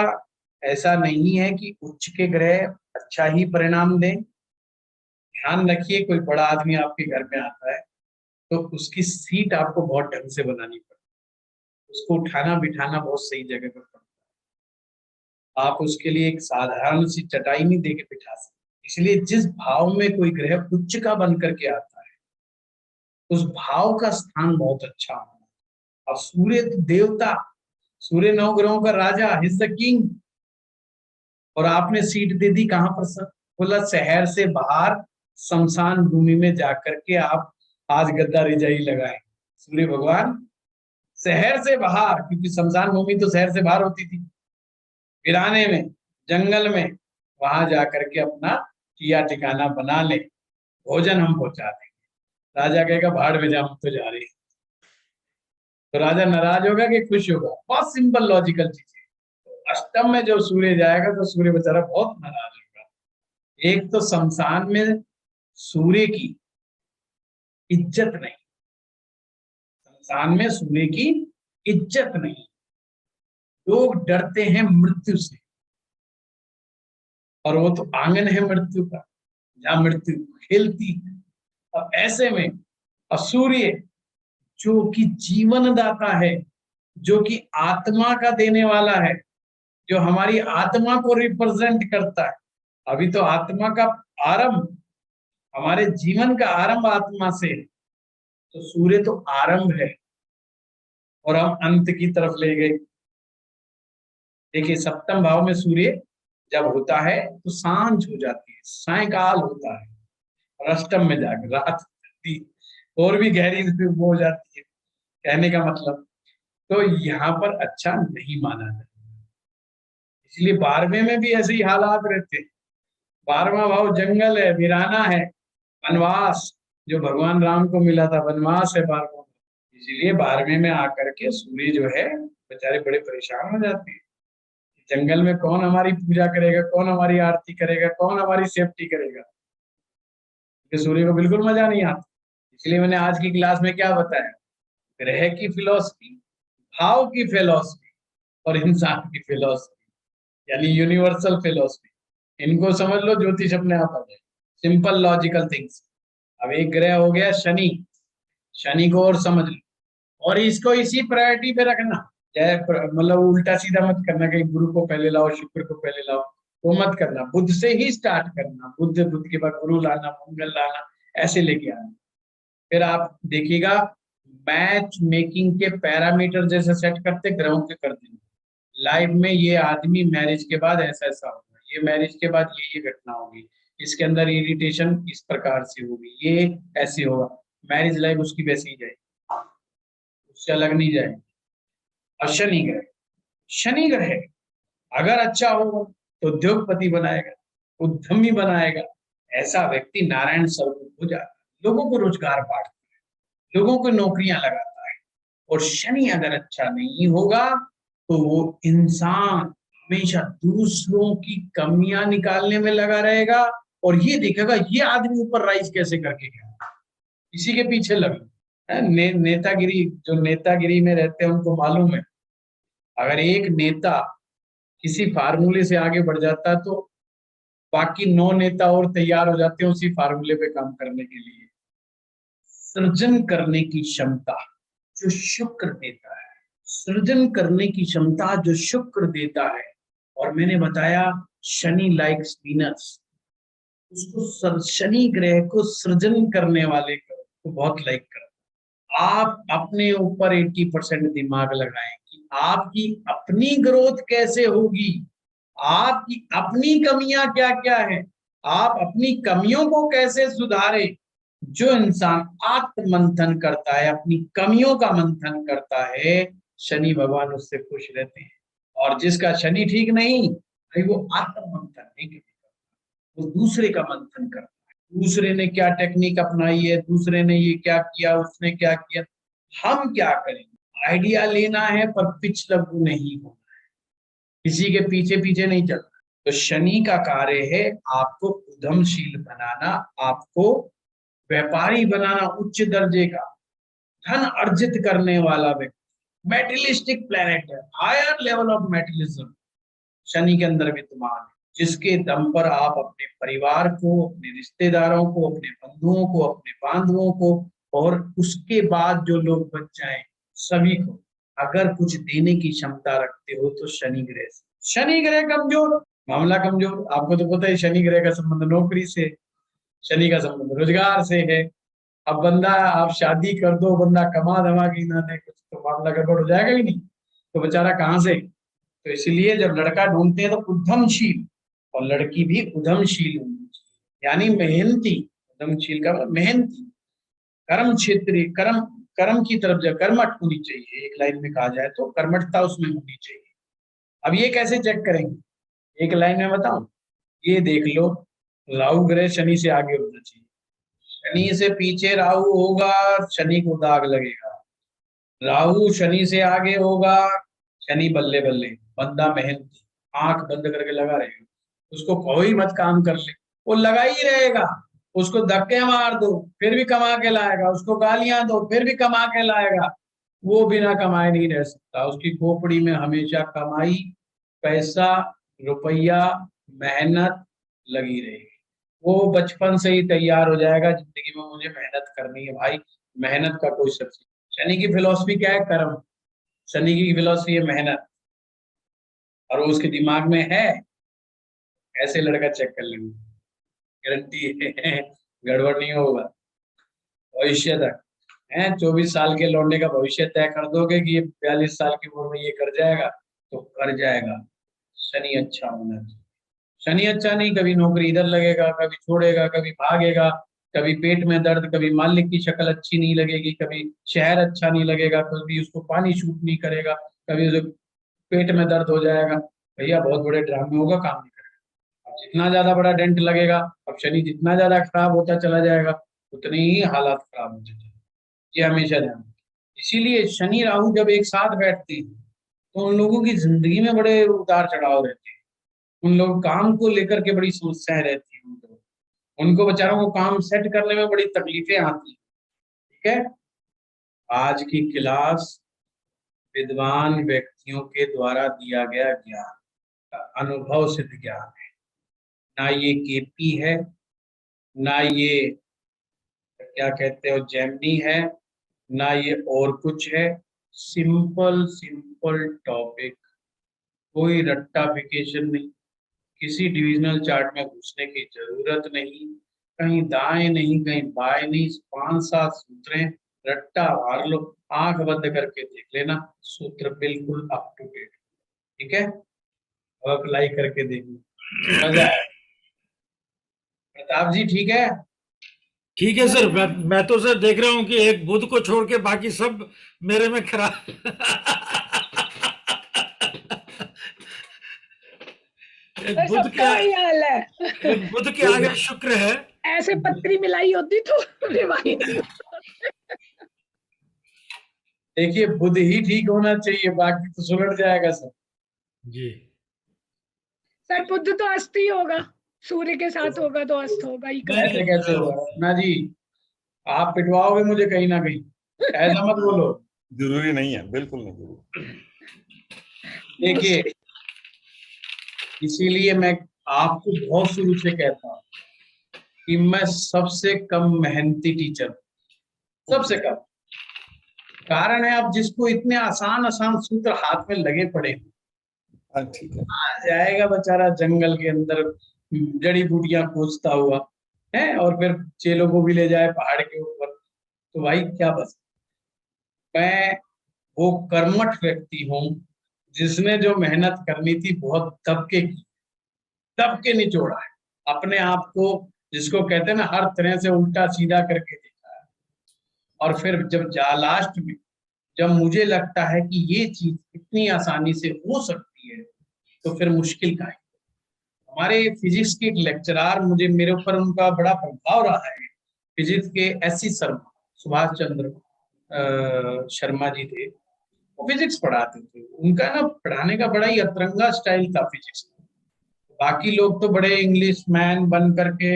ऐसा नहीं है कि उच्च के ग्रह अच्छा ही परिणाम दें। ध्यान रखिए कोई बड़ा आदमी आपके घर में आता है तो उसकी सीट आपको बहुत ढंग से बनानी पड़ती है, उसको उठाना बिठाना बहुत सही जगह पर पड़ता है। आप उसके लिए एक साधारण सी चटाई नहीं दे के बिठा सकते। इसलिए जिस भाव में कोई ग्रह उच्च का बन करके आता है उस भाव का स्थान बहुत अच्छा होना। और सूर्य देवता, सूर्य नौ ग्रहों का राजा, हिज द किंग, और आपने सीट दे दी कहां पर सर? बोला शहर से बाहर शमशान भूमि में जाकर के आप आज गद्दा रिजाई लगाए। सूर्य भगवान शहर से बाहर, क्योंकि शमशान भूमि तो शहर से बाहर होती थी, वीराने में, जंगल में, वहां जाकर के अपना किया ठिकाना बना ले, भोजन हम पहुंचा देंगे। राजा कहेगा भाड़ में जा, हम तो जा रहे हैं। तो राजा नाराज होगा कि खुश होगा? बहुत सिंपल लॉजिकल चीज है। तो अष्टम में जब सूर्य जाएगा तो सूर्य बेचारा बहुत नाराज होगा। एक तो शमशान में सूर्य की इज्जत नहीं, शमशान में सूर्य की इज्जत नहीं, लोग डरते हैं मृत्यु से, और वो तो आंगन है मृत्यु का, जहां मृत्यु खेलती है। अब ऐसे में सूर्य जो कि जीवन दाता है, जो कि आत्मा का देने वाला है, जो हमारी आत्मा को रिप्रेजेंट करता है। अभी तो आत्मा का आरंभ, हमारे जीवन का आरंभ आत्मा से है, तो सूर्य तो आरंभ है और हम अंत की तरफ ले गए। देखिए सप्तम भाव में सूर्य जब होता है तो सांझ हो जाती है, सायकाल होता है, और अष्टम में जाकर रात और भी गहरी वो हो जाती है। कहने का मतलब तो यहाँ पर अच्छा नहीं माना जाता, इसलिए 12वें में भी ऐसे ही हालात रहते हैं। 12वां भाव जंगल है, वीराना है, वनवास जो भगवान राम को मिला था, वनवास है 12वां। इसीलिए 12वें में आकर के सूर्य जो है बेचारे बड़े परेशान हो जाते हैं। जंगल में कौन हमारी पूजा करेगा, कौन हमारी आरती करेगा, कौन हमारी सेफ्टी करेगा? सूर्य को बिल्कुल मजा नहीं आता। इसलिए मैंने आज की क्लास में क्या बताया, ग्रह की फिलॉसफी, भाव की फिलॉसफी और इंसान की फिलॉसफी, यानी यूनिवर्सल फिलॉसफी, इनको समझ लो, ज्योतिष अपने आप आ जाए। Simple logical things. अब एक ग्रह हो गया शनि, शनि को और समझ लो, और इसको इसी प्रायोरिटी पे रखना, चाहे मतलब उल्टा सीधा मत करना, कहीं गुरु को पहले लाओ शुक्र को पहले लाओ, वो मत करना। बुध से ही स्टार्ट करना, बुध के बाद गुरु लाना, मंगल लाना, ऐसे लेके आना। फिर आप देखिएगा मैच मेकिंग के पैरामीटर जैसे सेट करते ग्रहों के कर देंगे। लाइफ में ये आदमी मैरिज के बाद ऐसा ऐसा होगा, ये मैरिज के बाद ये घटना होगी, इसके अंदर इरिटेशन इस प्रकार से होगी, ये ऐसे होगा, मैरिज लाइफ उसकी वैसी ही जाएगी, उससे अलग नहीं जाएगी। और शनि ग्रह, शनि ग्रह अगर अच्छा होगा तो उद्योगपति बनाएगा, उद्यमी बनाएगा। ऐसा व्यक्ति नारायण स्वरूप हो जाता है, लोगों को रोजगार बांटता है, लोगों को नौकरियां लगाता है। और शनि अगर अच्छा नहीं होगा तो वो इंसान हमेशा दूसरों की कमियां निकालने में लगा रहेगा, और ये देखेगा ये आदमी ऊपर राइज कैसे करके गया, इसी के पीछे लगा। नेतागिरी, जो नेतागिरी में रहते हैं उनको मालूम है, अगर एक नेता किसी फार्मूले से आगे बढ़ जाता है तो बाकी 9 नेता और तैयार हो जाते हैं उसी फार्मूले पे काम करने के लिए। सृजन करने की क्षमता जो शुक्र देता है, सृजन करने की क्षमता जो शुक्र देता है, और मैंने बताया शनि लाइक्स वीनस, उसको शनि ग्रह को सृजन करने वाले को बहुत लाइक करता है। आप अपने ऊपर 80% दिमाग लगाएं कि आपकी अपनी ग्रोथ कैसे होगी, आपकी अपनी कमियां क्या क्या है, आप अपनी कमियों को कैसे सुधारें। जो इंसान आत्म मंथन करता है, अपनी कमियों का मंथन करता है, शनि भगवान उससे खुश रहते हैं। और जिसका शनि ठीक नहीं, भाई वो आत्म मंथन नहीं करता, वो दूसरे का मंथन करता है, दूसरे ने क्या टेक्निक अपनाई है, दूसरे ने ये क्या किया, उसने क्या किया, हम क्या करेंगे। आइडिया लेना है पर पिच लगू नहीं होना है, किसी के पीछे पीछे नहीं चलना। तो शनि का कार्य है आपको उद्यमशील बनाना, आपको व्यापारी बनाना, उच्च दर्जे का धन अर्जित करने वाला व्यक्ति। मेटेरियलिस्टिक प्लैनेट है, हायर लेवल ऑफ मेटेरियलिज्म शनि के अंदर विद्यमान है, जिसके दम पर आप अपने परिवार को, अपने रिश्तेदारों को, अपने बंधुओं को, अपने बांधवों को, और उसके बाद जो लोग बच जाएं सभी को अगर कुछ देने की क्षमता रखते हो तो शनि ग्रह से। शनि ग्रह कमजोर, मामला कमजोर। आपको तो पता है शनि ग्रह का संबंध नौकरी से, शनि का संबंध रोजगार से है। अब बंदा, आप शादी कर दो, बंदा कमा धमा के ना दे कुछ, तो मामला गड़बड़ हो जाएगा ही नहीं, तो बेचारा कहाँ से। तो इसलिए जब लड़का ढूंढते हैं तो उद्यमशील, और लड़की भी उद्यमशील होनी चाहिए, यानी मेहनती। उद्यमशील का मतलब मेहनती, कर्म क्षेत्रीय, कर्म कर्म की तरफ जा, कर्मठ होनी चाहिए। एक लाइन में कहा जाए तो कर्मठता उसमें होनी चाहिए। अब ये कैसे चेक करेंगे, एक लाइन में बताऊं, ये देख लो, राहु ग्रह शनि से आगे होना चाहिए, शनि से पीछे राहु होगा, शनि को दाग लगेगा। राहु शनि से आगे होगा, शनि बल्ले बल्ले, बंदा मेहनती, आंख बंद करके लगा रहेगा, उसको कोई मत काम कर ले, वो लगा ही रहेगा। उसको धक्के मार दो फिर भी कमा के लाएगा, उसको गालियां दो फिर भी कमा के लाएगा। वो बिना कमाए नहीं रह सकता, उसकी खोपड़ी में हमेशा कमाई, पैसा, रुपया, मेहनत लगी रहेगी। वो बचपन से ही तैयार हो जाएगा, जिंदगी में मुझे मेहनत करनी है भाई, मेहनत का कोई सब्सिडी। शनि की फिलॉसफी क्या है? कर्म। शनि की फिलॉसफी है मेहनत, और वो उसके दिमाग में है। ऐसे लड़का चेक कर लेंगे, गारंटी है गड़बड़ नहीं होगा। भविष्य तक है, 24 साल के लौंडे का भविष्य तय कर दोगे कि ये 42 साल की उम्र में ये कर जाएगा, तो कर जाएगा। शनि अच्छा होना चाहिए। शनि अच्छा नहीं, कभी नौकरी इधर लगेगा, कभी छोड़ेगा, कभी भागेगा, कभी पेट में दर्द, कभी मालिक की शक्ल अच्छी नहीं लगेगी, कभी शहर अच्छा नहीं लगेगा, कभी उसको पानी शूट नहीं करेगा, कभी उसे पेट में दर्द हो जाएगा। भैया बहुत बड़े ड्रामे होगा, काम नहीं करेगा। अब जितना ज्यादा बड़ा डेंट लगेगा, अब शनि जितना ज्यादा खराब होता चला जाएगा, उतने ही हालात खराब होते जाएंगे। ये हमेशा ध्यान रखें। इसीलिए शनि राहु जब एक साथ बैठते हैं तो उन लोगों की जिंदगी में बड़े उतार चढ़ाव रहते हैं। उन लोग काम को लेकर के बड़ी समस्याएं रहती हैं, उनको बेचारों को काम सेट करने में बड़ी तकलीफें आती हैं। ठीक है, आज की क्लास विद्वान व्यक्तियों के द्वारा दिया गया ज्ञान, अनुभव सिद्ध ज्ञान है, ना ये केपी है, ना ये क्या कहते हो जेमिनी है, ना ये और कुछ है। सिंपल सिंपल टॉपिक, कोई रट्टाफिकेशन नहीं, किसी डिविजनल चार्ट में घुसने की जरूरत नहीं, कहीं दाएं नहीं कहीं बाएं नहीं, 5-7 सूत्र हैं, रट्टा मार लो, आंख बंद करके देख लेना, सूत्र बिल्कुल अप टू डेट। ठीक है, और अप्लाई करके देखना, मजा आए। प्रताप जी ठीक है? ठीक है सर। मैं तो सर देख रहा हूँ कि एक बुध को छोड़ के बाकी सब मेरे में खराब। एक बुध के सबका वही हाल है। एक बुध के आगे शुक्र है। ऐसे पत्री मिलाई होती तो रिवाइज। देखिए बुध ही ठीक होना चाहिए, बाकी तो सुलट जाएगा सर। जी सर बुध तो अस्त ही होगा, सूर्य के साथ होगा तो अस्त होगा ही कभी। ऐसे कैसे होगा ना जी, आप पिटवाओगे मुझे कहीं ना कहीं, ऐसा मत बोलो। जरूरी नहीं है, बिल्कुल नहीं जरूरी। देखिए इसीलिए मैं आपको बहुत शुरू से कहता हूँ कि मैं सबसे कम मेहनती टीचर हूं, सबसे कम। कारण है आप जिसको इतने आसान आसान सूत्र हाथ में लगे पड़े हैं, ठीक है, आ जाएगा बेचारा जंगल के अंदर जड़ी बूटियां खोजता हुआ है, और फिर चेलों को भी ले जाए पहाड़ के ऊपर, तो भाई क्या बस। मैं वो कर्मठ व्यक्ति हूँ जिसने जो मेहनत करनी थी बहुत दब के निचोड़ा है अपने आप को, जिसको कहते हैं ना हर तरह से उल्टा सीधा करके देखा है। और फिर जब लास्ट में जब मुझे लगता है कि ये चीज इतनी आसानी से हो सकती है, तो फिर मुश्किल का है। हमारे फिजिक्स के एक लेक्चरर, मुझे मेरे ऊपर उनका बड़ा प्रभाव रहा है, फिजिक्स के एससी शर्मा, सुभाष चंद्र शर्मा जी थे, वो फिजिक्स पढ़ाते थे। उनका ना पढ़ाने का बड़ा ही अतरंगा स्टाइल था फिजिक्स। बाकी लोग तो बड़े इंग्लिश मैन बन करके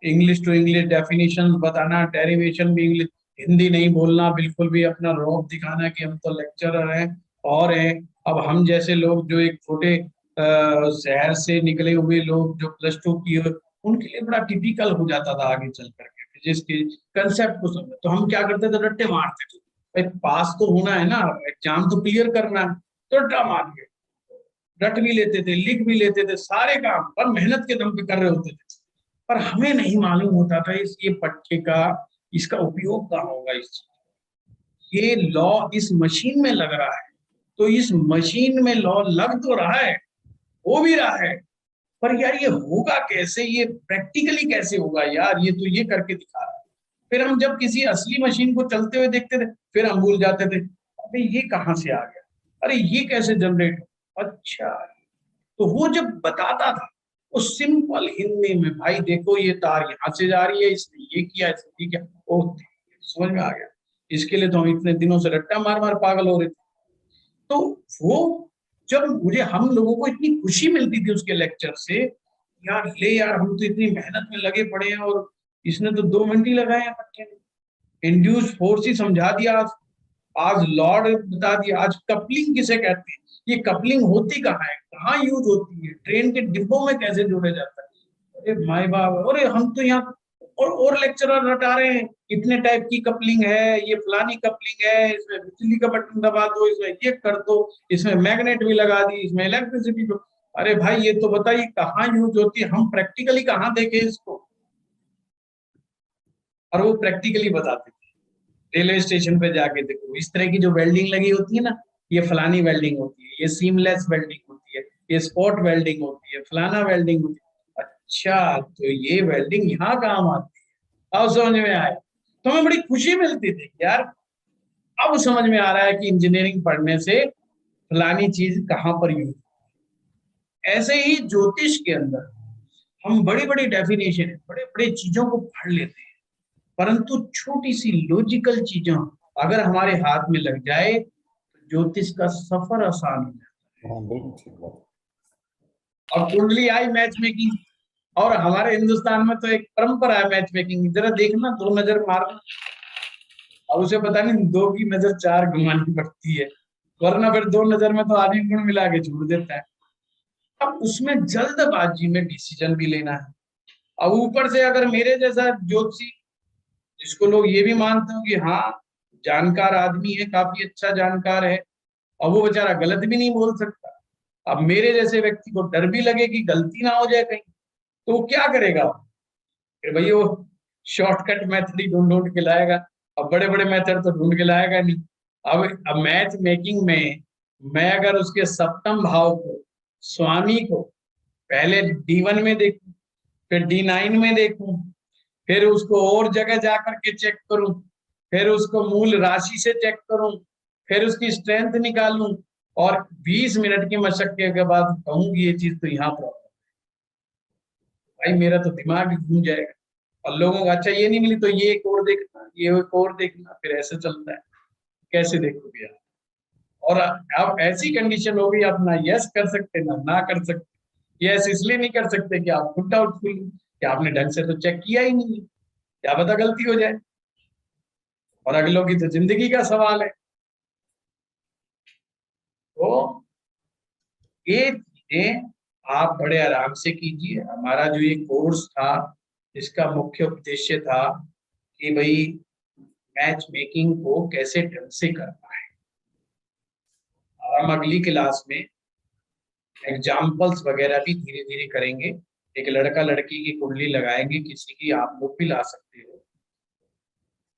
इंग्लिश टू इंग्लिश डेफिनेशन बताना, डेरिवेशन भी इंग्लिश, हिंदी नहीं बोलना, बिल्कुल भी अपना रौब दिखाना कि हम तो लेक्चरर हैं और हैं। अब हम जैसे लोग जो एक छोटे शहर से निकले हुए लोग जो +2 किए, उनके लिए बड़ा टिपिकल हो जाता था आगे चल करके फिजिक्स के कंसेप्ट को समझ। तो हम क्या करते थे, रट्टे मारते थे, भाई पास तो होना है ना, एग्जाम तो क्लियर करना है, तो रट्टा मार के रट भी लेते थे, लिख भी लेते थे, सारे काम पर मेहनत के दम पे कर रहे होते थे। पर हमें नहीं मालूम होता था इस ये पट्टे का इसका उपयोग कहाँ होगा। ये लॉ इस मशीन में लग रहा है, तो इस मशीन में लॉ लग तो रहा है, हो भी रहा है, पर यार ये होगा कैसे, ये प्रैक्टिकली कैसे होगा यार, ये तो ये करके दिखा रहा है। फिर हम जब किसी असली मशीन को चलते हुए देखते थे, फिर हम भूल जाते थे, अबे ये कहाँ से आ गया, अरे ये कैसे जनरेट, अच्छा। तो वो जब बताता था वो सिंपल हिंदी में, भाई देखो ये तार यहाँ से जा रही है, इसने ये किया, इसने ये किया, ओ समझ में आ गया। इसके लिए तो हम इतने दिनों से रट्टा मार मार पागल हो रहे थे। तो वो जब मुझे हम लोगों को इतनी खुशी मिलती थी उसके लेक्चर से, यार ले यार हम तो इतनी मेहनत में लगे पड़े हैं और इसने तो 2 मिनट ही लगाए हैं बच्चे ने, इंड्यूस फोर्स ही समझा दिया, आज लॉर्ड बता दिया, आज कपलिंग किसे कहते हैं, ये कपलिंग होती कहाँ है, कहाँ यूज होती है, ट्रेन के डिब्बों में कैसे जोड़ा जाता है। अरे माई बाप, अरे हम तो यहाँ और लेक्चरर रटा रहे हैं, इतने टाइप की कपलिंग है, ये फलानी कपलिंग है, इसमें बिजली का बटन दबा दो, इसमें ये कर दो, इसमें मैग्नेट भी लगा दी, इसमें इलेक्ट्रिसिटी दो। अरे भाई ये तो बताइए कहाँ यूज होती है, हम प्रैक्टिकली कहाँ देखे इसको। और वो प्रैक्टिकली बताते थे, रेलवे स्टेशन पे जाके देखो इस तरह की जो वेल्डिंग लगी होती है ना, ये फलानी वेल्डिंग होती है, ये सीमलेस वेल्डिंग होती है, ये स्पॉट वेल्डिंग होती है, फलाना वेल्डिंग होती है। अच्छा तो ये वेल्डिंग यहाँ काम आती है, अब समझ में आया। तो हमें बड़ी खुशी मिलती थी यार, अब समझ में आ रहा है कि इंजीनियरिंग पढ़ने से फलानी चीज कहाँ पर यूज। ऐसे ही ज्योतिष के अंदर हम बड़ी बड़ी डेफिनेशन, बड़े बड़े चीजों को पढ़ लेते हैं, परंतु छोटी सी लॉजिकल चीजों अगर हमारे हाथ में लग जाए तो ज्योतिष का सफर आसान हो जाता है। हाँ बिल्कुल ठीक बात। और कुंडली आई मैच मेकिंग, और हमारे हिंदुस्तान में तो एक परंपरा है मैच मेकिंग, जरा देखना 2 नजर मारना, अब उसे पता नहीं 2 की नजर 4 घुमानी पड़ती है, वरना फिर 2 नजर में तो आदमी गुण मिला के छोड़ देता है। अब उसमें जल्दबाजी में डिसीजन भी लेना है। अब ऊपर से अगर मेरे जैसा ज्योतिषी, जिसको लोग ये भी मानते हो कि हाँ जानकार आदमी है, काफी अच्छा जानकार है, और वो बेचारा गलत भी नहीं बोल सकता, अब मेरे जैसे व्यक्ति को डर भी लगे कि गलती ना हो जाए कहीं, तो वो क्या करेगा, फिर भाई वो शॉर्टकट मेथड ही ढूंढ ढूंढ के लाएगा। अब बड़े बड़े मेथड तो ढूंढ के लाएगा नहीं। अब मैच मेकिंग में मैं अगर उसके सप्तम भाव को, स्वामी को पहले D1 में देखूं, फिर D9 में देखूं, फिर उसको और जगह जाकर के चेक करूं, फिर उसको मूल राशि से चेक करूं, फिर उसकी स्ट्रेंथ निकालूं, और 20 मिनट की मशक्कत के बाद कहूंगी ये चीज तो यहाँ प्रॉब्लम, भाई मेरा तो दिमाग ही घूम जाएगा। और लोगों को अच्छा ये नहीं मिली तो ये एक और देखना, ये एक और देखना, फिर ऐसे चलता है, कैसे देखोगे आप। और आप ऐसी कंडीशन हो गई, आप ना यस कर सकते ना कर सकते। यस इसलिए नहीं कर सकते कि आप खुद डाउटफुल कि आपने ढंग से तो चेक किया ही नहीं है, क्या पता गलती हो जाए, और अगलों की तो जिंदगी का सवाल है। तो ये चीजें आप बड़े आराम से कीजिए। हमारा जो ये कोर्स था इसका मुख्य उद्देश्य था कि भाई मैच मेकिंग को कैसे ढंग से करना है। हम अगली क्लास में एग्जाम्पल्स वगैरह भी धीरे धीरे करेंगे। एक लड़का लड़की की कुंडली लगाएंगे, किसी की आप लोग भी ला सकते हो,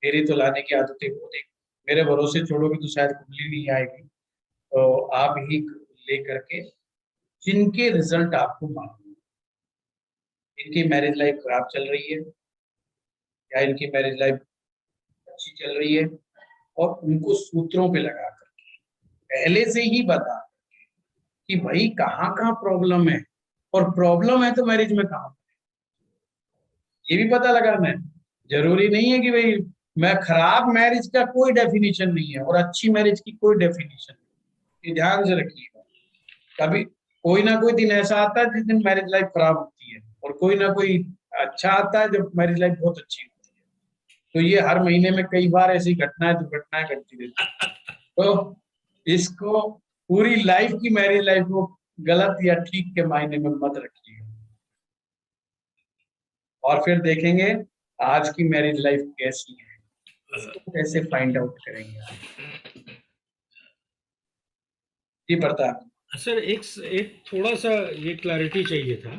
मेरी तो लाने की आदतें बहुत है, मेरे भरोसे छोड़ोगे तो शायद कुंडली नहीं आएगी, तो आप ही ले करके जिनके रिजल्ट आपको मालूम, इनकी मैरिज लाइफ खराब चल रही है या इनकी मैरिज लाइफ अच्छी चल रही है, और उनको सूत्रों पे लगा करके पहले से ही बता कि भाई कहाँ कहाँ प्रॉब्लम है, और प्रॉब्लम है तो मैरिज में कहाँ, ये भी पता लगाना है। जरूरी नहीं है कि भाई मैं खराब मैरिज का कोई डेफिनेशन नहीं है और अच्छी मैरिज की कोई डेफिनेशन नहीं, ये ध्यान से रखिएगा। कभी कोई ना कोई दिन ऐसा आता है जिस दिन मैरिज लाइफ खराब होती है, और कोई ना कोई अच्छा आता है जब मैरिज लाइफ बहुत अच्छी होती है। तो ये हर महीने में कई बार ऐसी घटनाएं दुर्घटनाएं घटती रहती है, तो इसको पूरी लाइफ की मैरिज लाइफ को गलत या ठीक के मायने में मत रखिएगा। और फिर देखेंगे आज की मैरिज लाइफ कैसी है, इसको कैसे फाइंड आउट करेंगे। जी प्रताप सर, एक थोड़ा सा ये क्लैरिटी चाहिए था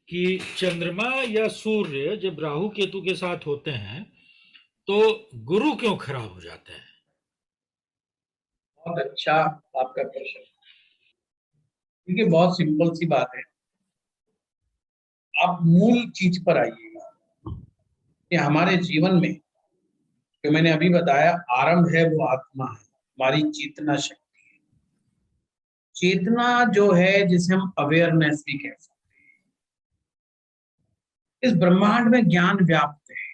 कि चंद्रमा या सूर्य जब राहु केतु के साथ होते हैं तो गुरु क्यों खराब हो जाते हैं? बहुत अच्छा आपका प्रश्न। देखिए बहुत सिंपल सी बात है, आप मूल चीज पर आइएगा कि हमारे जीवन में जो मैंने अभी बताया आरंभ है वो आत्मा है, हमारी चेतना शक्ति है। चेतना जो है जिसे हम अवेयरनेस भी कह सकते हैं, इस ब्रह्मांड में ज्ञान व्याप्त है,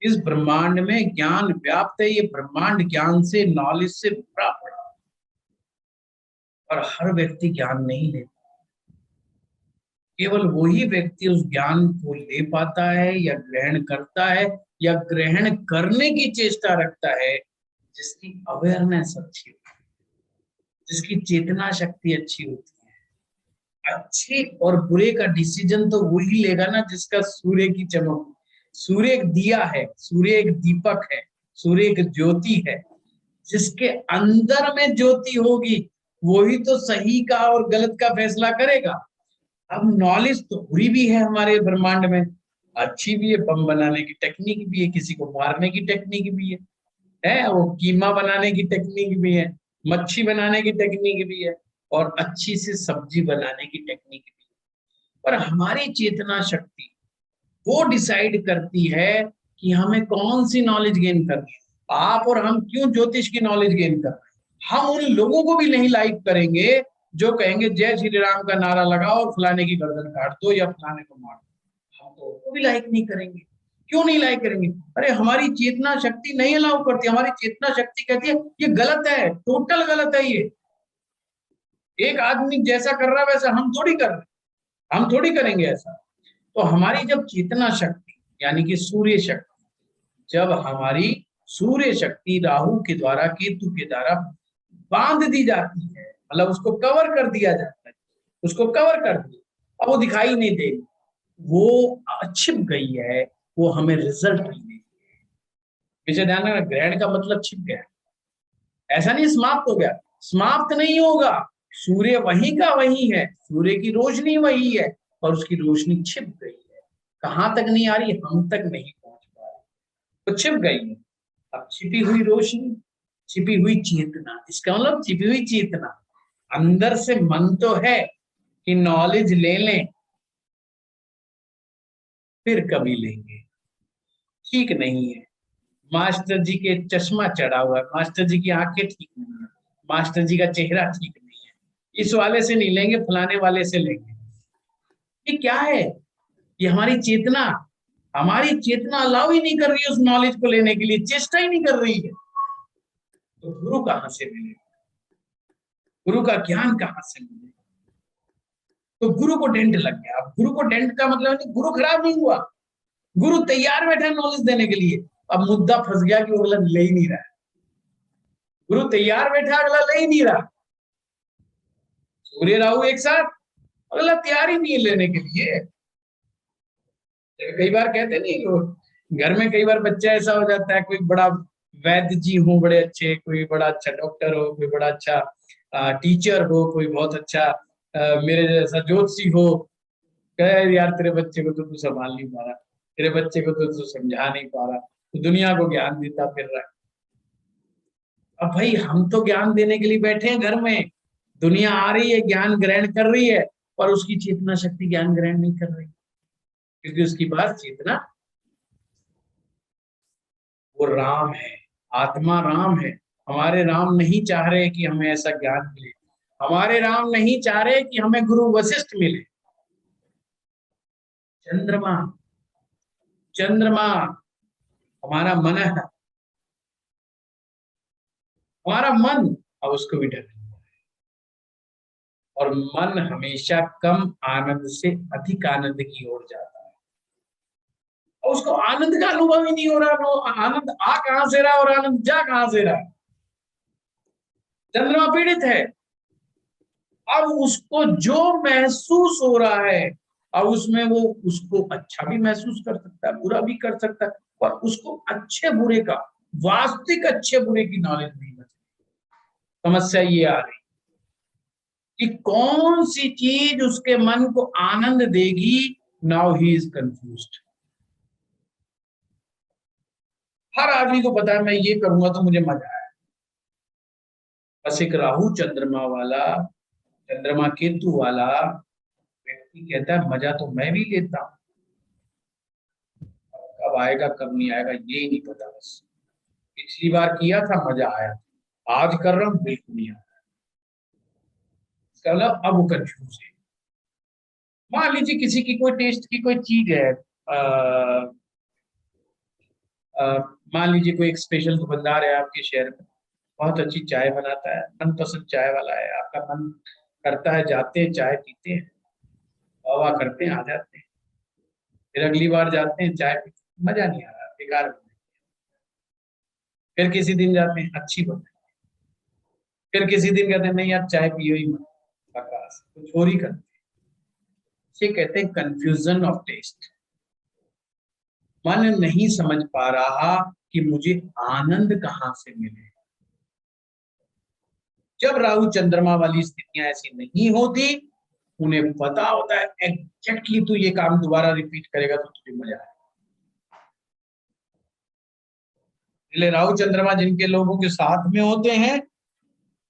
इस ब्रह्मांड में ज्ञान व्याप्त है, ये ब्रह्मांड ज्ञान से, नॉलेज से भरा पड़ा, और हर व्यक्ति ज्ञान नहीं लेता। केवल वही व्यक्ति उस ज्ञान को ले पाता है या ग्रहण करता है या ग्रहण करने की चेष्टा रखता है जिसकी अवेयरनेस अच्छी होती है, जिसकी चेतना शक्ति अच्छी होती है। अच्छे और बुरे का डिसीजन तो वही लेगा ना जिसका सूर्य की चमक, सूर्य एक दिया है, सूर्य एक दीपक है, सूर्य एक ज्योति है, जिसके अंदर में ज्योति होगी वही तो सही का और गलत का फैसला करेगा। अब नॉलेज तो बुरी भी है हमारे ब्रह्मांड में, अच्छी भी है, बम बनाने की टेक्निक भी है, किसी को मारने की टेक्निक भी है वो कीमा बनाने की टेक्निक भी है, मच्छी बनाने की टेक्निक भी है, और अच्छी सी सब्जी बनाने की टेक्निक भी है। पर हमारी चेतना शक्ति वो डिसाइड करती है कि हमें कौन सी नॉलेज गेन करनी है। आप और हम क्यों ज्योतिष की नॉलेज गेन कर रहे हैं? हम उन लोगों को भी नहीं लाइक करेंगे जो कहेंगे जय श्री राम का नारा लगाओ और फलाने की गर्दन काट दो या फलाने को मार दो, हम तो उनको भी लाइक नहीं करेंगे। क्यों नहीं लाइक करेंगे? अरे हमारी चेतना शक्ति नहीं अलाउ करती, हमारी चेतना शक्ति कहती है ये गलत है, टोटल गलत है, ये एक आदमी जैसा कर रहा है वैसा हम थोड़ी कर रहे, हम थोड़ी करेंगे ऐसा। तो हमारी जब चेतना शक्ति यानी कि सूर्य शक्ति, जब हमारी सूर्य शक्ति राहु के द्वारा, केतु के द्वारा बांध दी जाती है, मतलब उसको कवर कर दिया जाता है, उसको कवर कर दिया, अब वो दिखाई नहीं देगी, वो छिप गई है, वो हमें रिजल्ट नहीं देगी। पीछे ध्यान रखना, ग्रहण का मतलब छिप गया, ऐसा नहीं समाप्त हो गया, समाप्त नहीं होगा। सूर्य वही का वही है, सूर्य की रोशनी वही है, और उसकी रोशनी छिप गई है, कहां तक नहीं आ रही, हम तक नहीं पहुंच पा रही, तो छिप गई है। अब छिपी हुई रोशनी, छिपी हुई चेतना, इसका मतलब छिपी हुई चेतना, अंदर से मन तो है कि नॉलेज ले लें फिर कभी लेंगे, ठीक नहीं है। मास्टर जी के चश्मा चढ़ा हुआ है, मास्टर जी की आंखें ठीक नहीं है, मास्टर जी का चेहरा ठीक नहीं है, इस वाले से नहीं लेंगे, फलाने वाले से लेंगे। ये क्या है? ये हमारी चेतना अलाउ ही नहीं कर रही है उस नॉलेज को लेने के लिए, चेष्टा ही नहीं कर रही है। तो गुरु कहां से मिलेगा? गुरु का ज्ञान कहां से मिलेगा? तो गुरु को डेंट लग गया। अब गुरु को डेंट का मतलब नहीं, गुरु खराब नहीं हुआ, गुरु तैयार बैठा नॉलेज देने के लिए। अब मुद्दा फंस गया कि वो अगला ले ही नहीं रहा है, गुरु तैयार बैठा, अगला ले ही नहीं रहा। सूर्य राहु एक साथ, अगला तैयार ही नहीं है लेने के लिए। कई बार कहते नहीं, घर में कई बार बच्चा ऐसा हो जाता है, कोई बड़ा वैद्य जी हो बड़े अच्छे, कोई बड़ा अच्छा डॉक्टर हो, कोई बड़ा अच्छा टीचर हो, कोई बहुत अच्छा मेरे जैसा ज्योतिषी हो, कहे यार तेरे बच्चे को तो तू संभाल नहीं पा रहा, तेरे बच्चे को तो तू समझा नहीं पा रहा, तो दुनिया को ज्ञान देता फिर रहा है। अब भाई हम तो ज्ञान देने के लिए बैठे हैं घर में, दुनिया आ रही है, ज्ञान ग्रहण कर रही है, पर उसकी चेतना शक्ति ज्ञान ग्रहण नहीं कर रही, क्योंकि उसकी बात चेतना, वो राम है, आत्मा राम है। हमारे राम नहीं चाह रहे कि हमें ऐसा ज्ञान मिले, हमारे राम नहीं चाह रहे कि हमें गुरु वशिष्ठ मिले। चंद्रमा, चंद्रमा हमारा मन है, हमारा मन, अब उसको भी डर, और मन हमेशा कम आनंद से अधिक आनंद की ओर जाता है, और उसको आनंद का अनुभव ही नहीं हो रहा। आनंद आ कहां से रहा और आनंद जा कहां से रहा? चंद्रमा पीड़ित है। अब उसको जो महसूस हो रहा है, अब उसमें वो उसको अच्छा भी महसूस कर सकता है, बुरा भी कर सकता है, पर उसको अच्छे बुरे का, वास्तविक अच्छे बुरे की नॉलेज नहीं बची। समस्या ये आ रही कि कौन सी चीज उसके मन को आनंद देगी। Now he is confused. हर आदमी को पता है मैं ये करूंगा तो मुझे मजा आएगा, बस एक राहु चंद्रमा वाला, चंद्रमा केतु वाला व्यक्ति कहता है मजा तो मैं भी लेता हूं, कब आएगा कब नहीं आएगा ये नहीं पता, बस पिछली बार किया था मजा आया, आज कर रहा हूं बिल्कुल नहीं आया। इसका मतलब अब वो कंफ्यूज है। मान लीजिए किसी की कोई टेस्ट की कोई चीज है, मान लीजिए कोई एक स्पेशल दुकानदार है आपके शहर में, बहुत अच्छी चाय बनाता है, मनपसंद चाय वाला है, आपका मन करता है जाते हैं चाय पीते हैं, वाह करते हैं, आ जाते हैं, फिर अगली बार जाते हैं चाय पीते हैं, मजा नहीं आ रहा, बेकार बन रही है। फिर किसी दिन जाते हैं अच्छी बन रही है, फिर किसी दिन कहते हैं नहीं यार चाय पियो ही मत, बकवास, कुछ और ही करते हैं। इसे कहते हैं कंफ्यूजन ऑफ टेस्ट। मन नहीं समझ पा रहा कि मुझे आनंद कहां से मिले। जब राहु चंद्रमा वाली स्थितियां ऐसी नहीं होती, उन्हें पता होता है एग्जैक्टली तू ये काम दोबारा रिपीट करेगा तो तुझे मजा आएगा। इसलिए राहु चंद्रमा जिनके लोगों के साथ में होते हैं,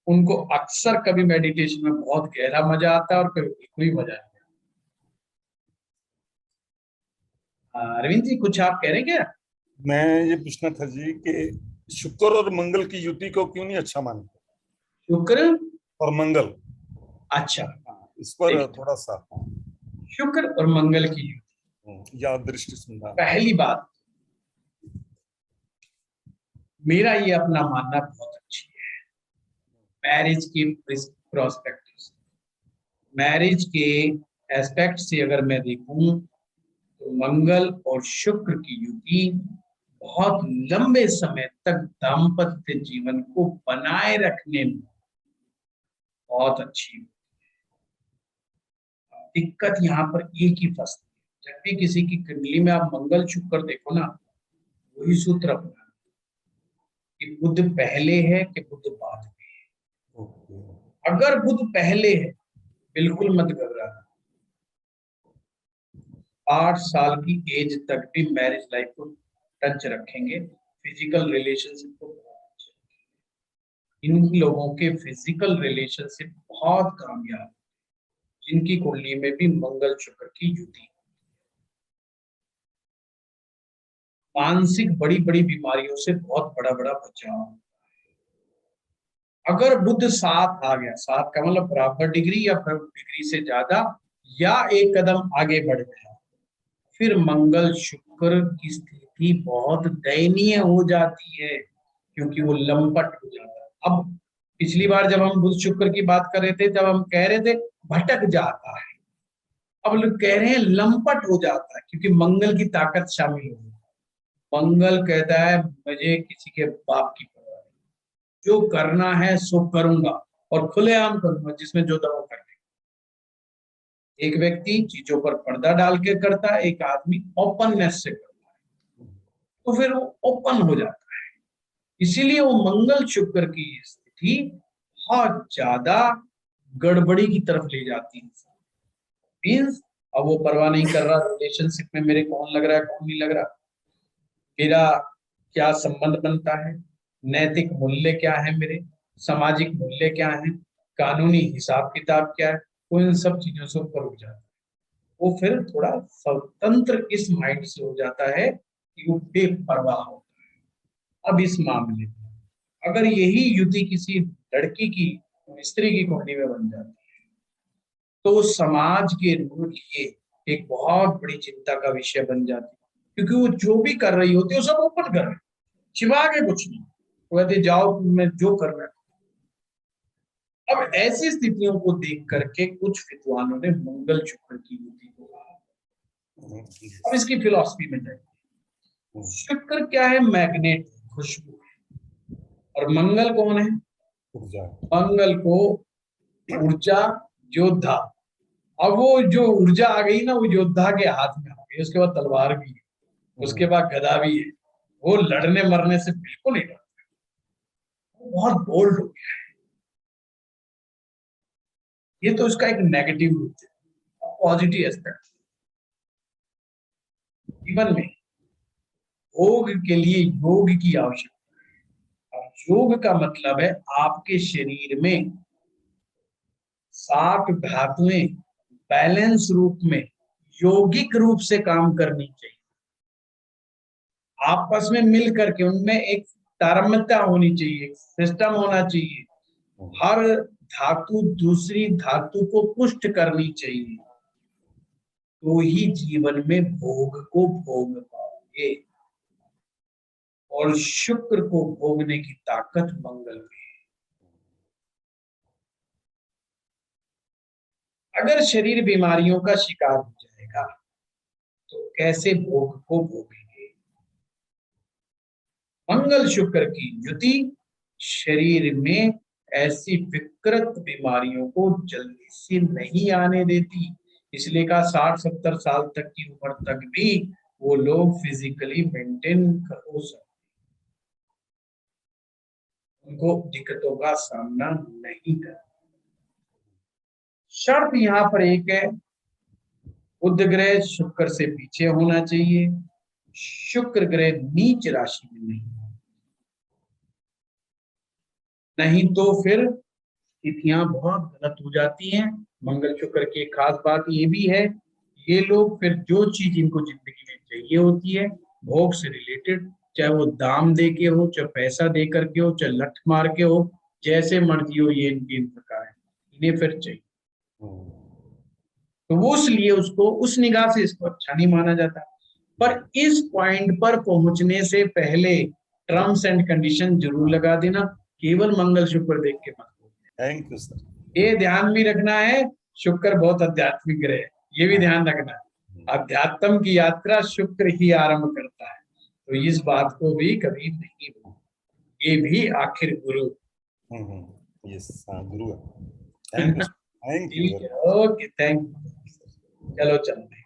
उनको अक्सर कभी मेडिटेशन में बहुत गहरा मजा आता है और कभी बिल्कुल ही मजा नहीं आता। अरविंद जी कुछ आप कह रहे हैं क्या? मैं ये पूछना था जी कि शुक्र और मंगल की युति को क्यों नहीं अच्छा मानते? शुक्र और मंगल, अच्छा, इस पर ठीक। थोड़ा सा शुक्र और मंगल की युति, या दृष्टि संधान। पहली बात, मेरा ये अपना मानना बहुत अच्छी है। मैरिज के प्रोस्पेक्ट, मैरिज के एस्पेक्ट से अगर मैं देखूं तो मंगल और शुक्र की युति बहुत लंबे समय तक दाम्पत्य जीवन को बनाए रखने में बहुत अच्छी है। दिक्कत यहाँ पर एक ही फंसती है, जब भी किसी की कुंडली में आप मंगल शुक्र देखो ना, वही सूत्र अपना कि बुध पहले है कि बुध बाद में है। अगर बुध पहले है, बिल्कुल मत घबराना, 8 साल की एज तक भी मैरिज लाइफ को टच रखेंगे, फिजिकल रिलेशनशिप को बहुत अच्छे रखेंगे। इन लोगों के फिजिकल रिलेशनशिप बहुत कामयाब, जिनकी कुंडली में भी मंगल शुक्र की युति। मानसिक बड़ी बड़ी बीमारियों से बहुत बड़ा बड़ा बचाव। अगर बुध 7 आ गया, 7 का मतलब बराबर डिग्री या डिग्री से ज्यादा, या एक कदम आगे बढ़ गया, फिर मंगल शुक्र की स्थिति बहुत दयनीय हो जाती है, क्योंकि वो लंपट हो जाता है। अब पिछली बार जब हम बुध शुक्र की बात कर रहे थे, तब हम कह रहे थे भटक जाता है, अब लोग कह रहे हैं लंपट हो जाता है, क्योंकि मंगल की ताकत शामिल हो। मंगल कहता है मुझे किसी के बाप की परवाह नहीं, जो करना है सो करूंगा और खुलेआम करूंगा, जिसमें जो दवा कर दे। एक व्यक्ति चीजों पर पर्दा डाल के करता है, एक आदमी ओपननेस से करता है, तो फिर वो ओपन हो जाता है। इसीलिए वो मंगल शुक्र की स्थिति बहुत ज्यादा गड़बड़ी की तरफ ले जाती है। मीन्स अब वो परवाह नहीं कर रहा रिलेशनशिप में मेरे कौन लग रहा है कौन नहीं लग रहा, मेरा क्या संबंध बनता है, नैतिक मूल्य क्या है, मेरे सामाजिक मूल्य क्या है, कानूनी हिसाब किताब क्या है, वो इन सब चीजों से ऊपर उठ जाता है। वो फिर थोड़ा स्वतंत्र इस माइंड से हो जाता है कि वो बेपरवाह होता है। अब इस मामले में अगर यही युति किसी लड़की की, स्त्री की कुंडली में बन जाती है, तो समाज के लिए एक बहुत बड़ी चिंता का विषय बन जाती है, क्योंकि वो जो भी कर रही होती है वो सब ओपन कर रहे, छिपा के कुछ नहीं। वो कहते जाओ मैं जो कर रहा है। अब ऐसी स्थितियों को देख करके कुछ विद्वानों ने मंगल शुक्र की युति को कहा। अब इसकी फिलॉसफी में जाएंगे। शुक्र क्या है? मैग्नेट, खुशबू है। और मंगल कौन है? ऊर्जा। मंगल को ऊर्जा, योद्धा। अब वो जो ऊर्जा आ गई ना, वो योद्धा के हाथ में आ गई, उसके बाद तलवार भी है, उसके बाद गदा भी है, वो लड़ने मरने से बिल्कुल नहीं डरता, वो बहुत बोल्ड हो गया है। ये तो इसका एक नेगेटिव रूप है। पॉजिटिव एस्पेक्ट, जीवन में भोग के लिए योग की आवश्यकता है। और योग का मतलब है आपके शरीर में 7 धातुएं बैलेंस रूप में यौगिक रूप से काम करनी चाहिए, आपस में मिल करके उनमें एक तारतम्यता होनी चाहिए, एक सिस्टम होना चाहिए। हर धातु दूसरी धातु को पुष्ट करनी चाहिए, तो ही जीवन में भोग को भोग पाओगे। और शुक्र को भोगने की ताकत मंगल में है। अगर शरीर बीमारियों का शिकार हो जाएगा तो कैसे भोग को भोगेंगे? मंगल शुक्र की युति शरीर में ऐसी विकृत बीमारियों को जल्दी से नहीं आने देती। इसलिए का 60-70 साल तक की उम्र तक भी वो लोग फिजिकली मेंटेन हो सकते, उनको दिक्कतों का सामना नहीं करना। शर्त यहाँ पर एक है, बुध ग्रह शुक्र से पीछे होना चाहिए, शुक्र ग्रह नीच राशि में नहीं तो फिर तिथियां बहुत गलत हो जाती हैं। मंगल शुक्र की एक खास बात ये भी है, ये लोग फिर जो चीज इनको जिंदगी में चाहिए होती है भोग से रिलेटेड, चाहे वो दाम दे के हो, चाहे पैसा दे करके हो, चाहे लठ मार के हो, जैसे मर्जी हो, ये इनकी इन प्रकार है, इन्हें फिर चाहिए। तो वो इसलिए उसको उस निगाह से इसको अच्छा नहीं माना जाता। पर इस पॉइंट पर पहुंचने से पहले टर्म्स एंड कंडीशन जरूर लगा देना, केवल मंगल शुक्र देख के मत। Thank you sir. ये ध्यान भी रखना है, शुक्र बहुत आध्यात्मिक ग्रह है, ये भी ध्यान रखना है। अध्यात्म की यात्रा शुक्र ही आरंभ करता है, तो इस बात को भी कभी नहीं भूलना। ये भी आखिर गुरु। यस, गुरु है। Thank you. Okay, thank you. चलो चलते हैं।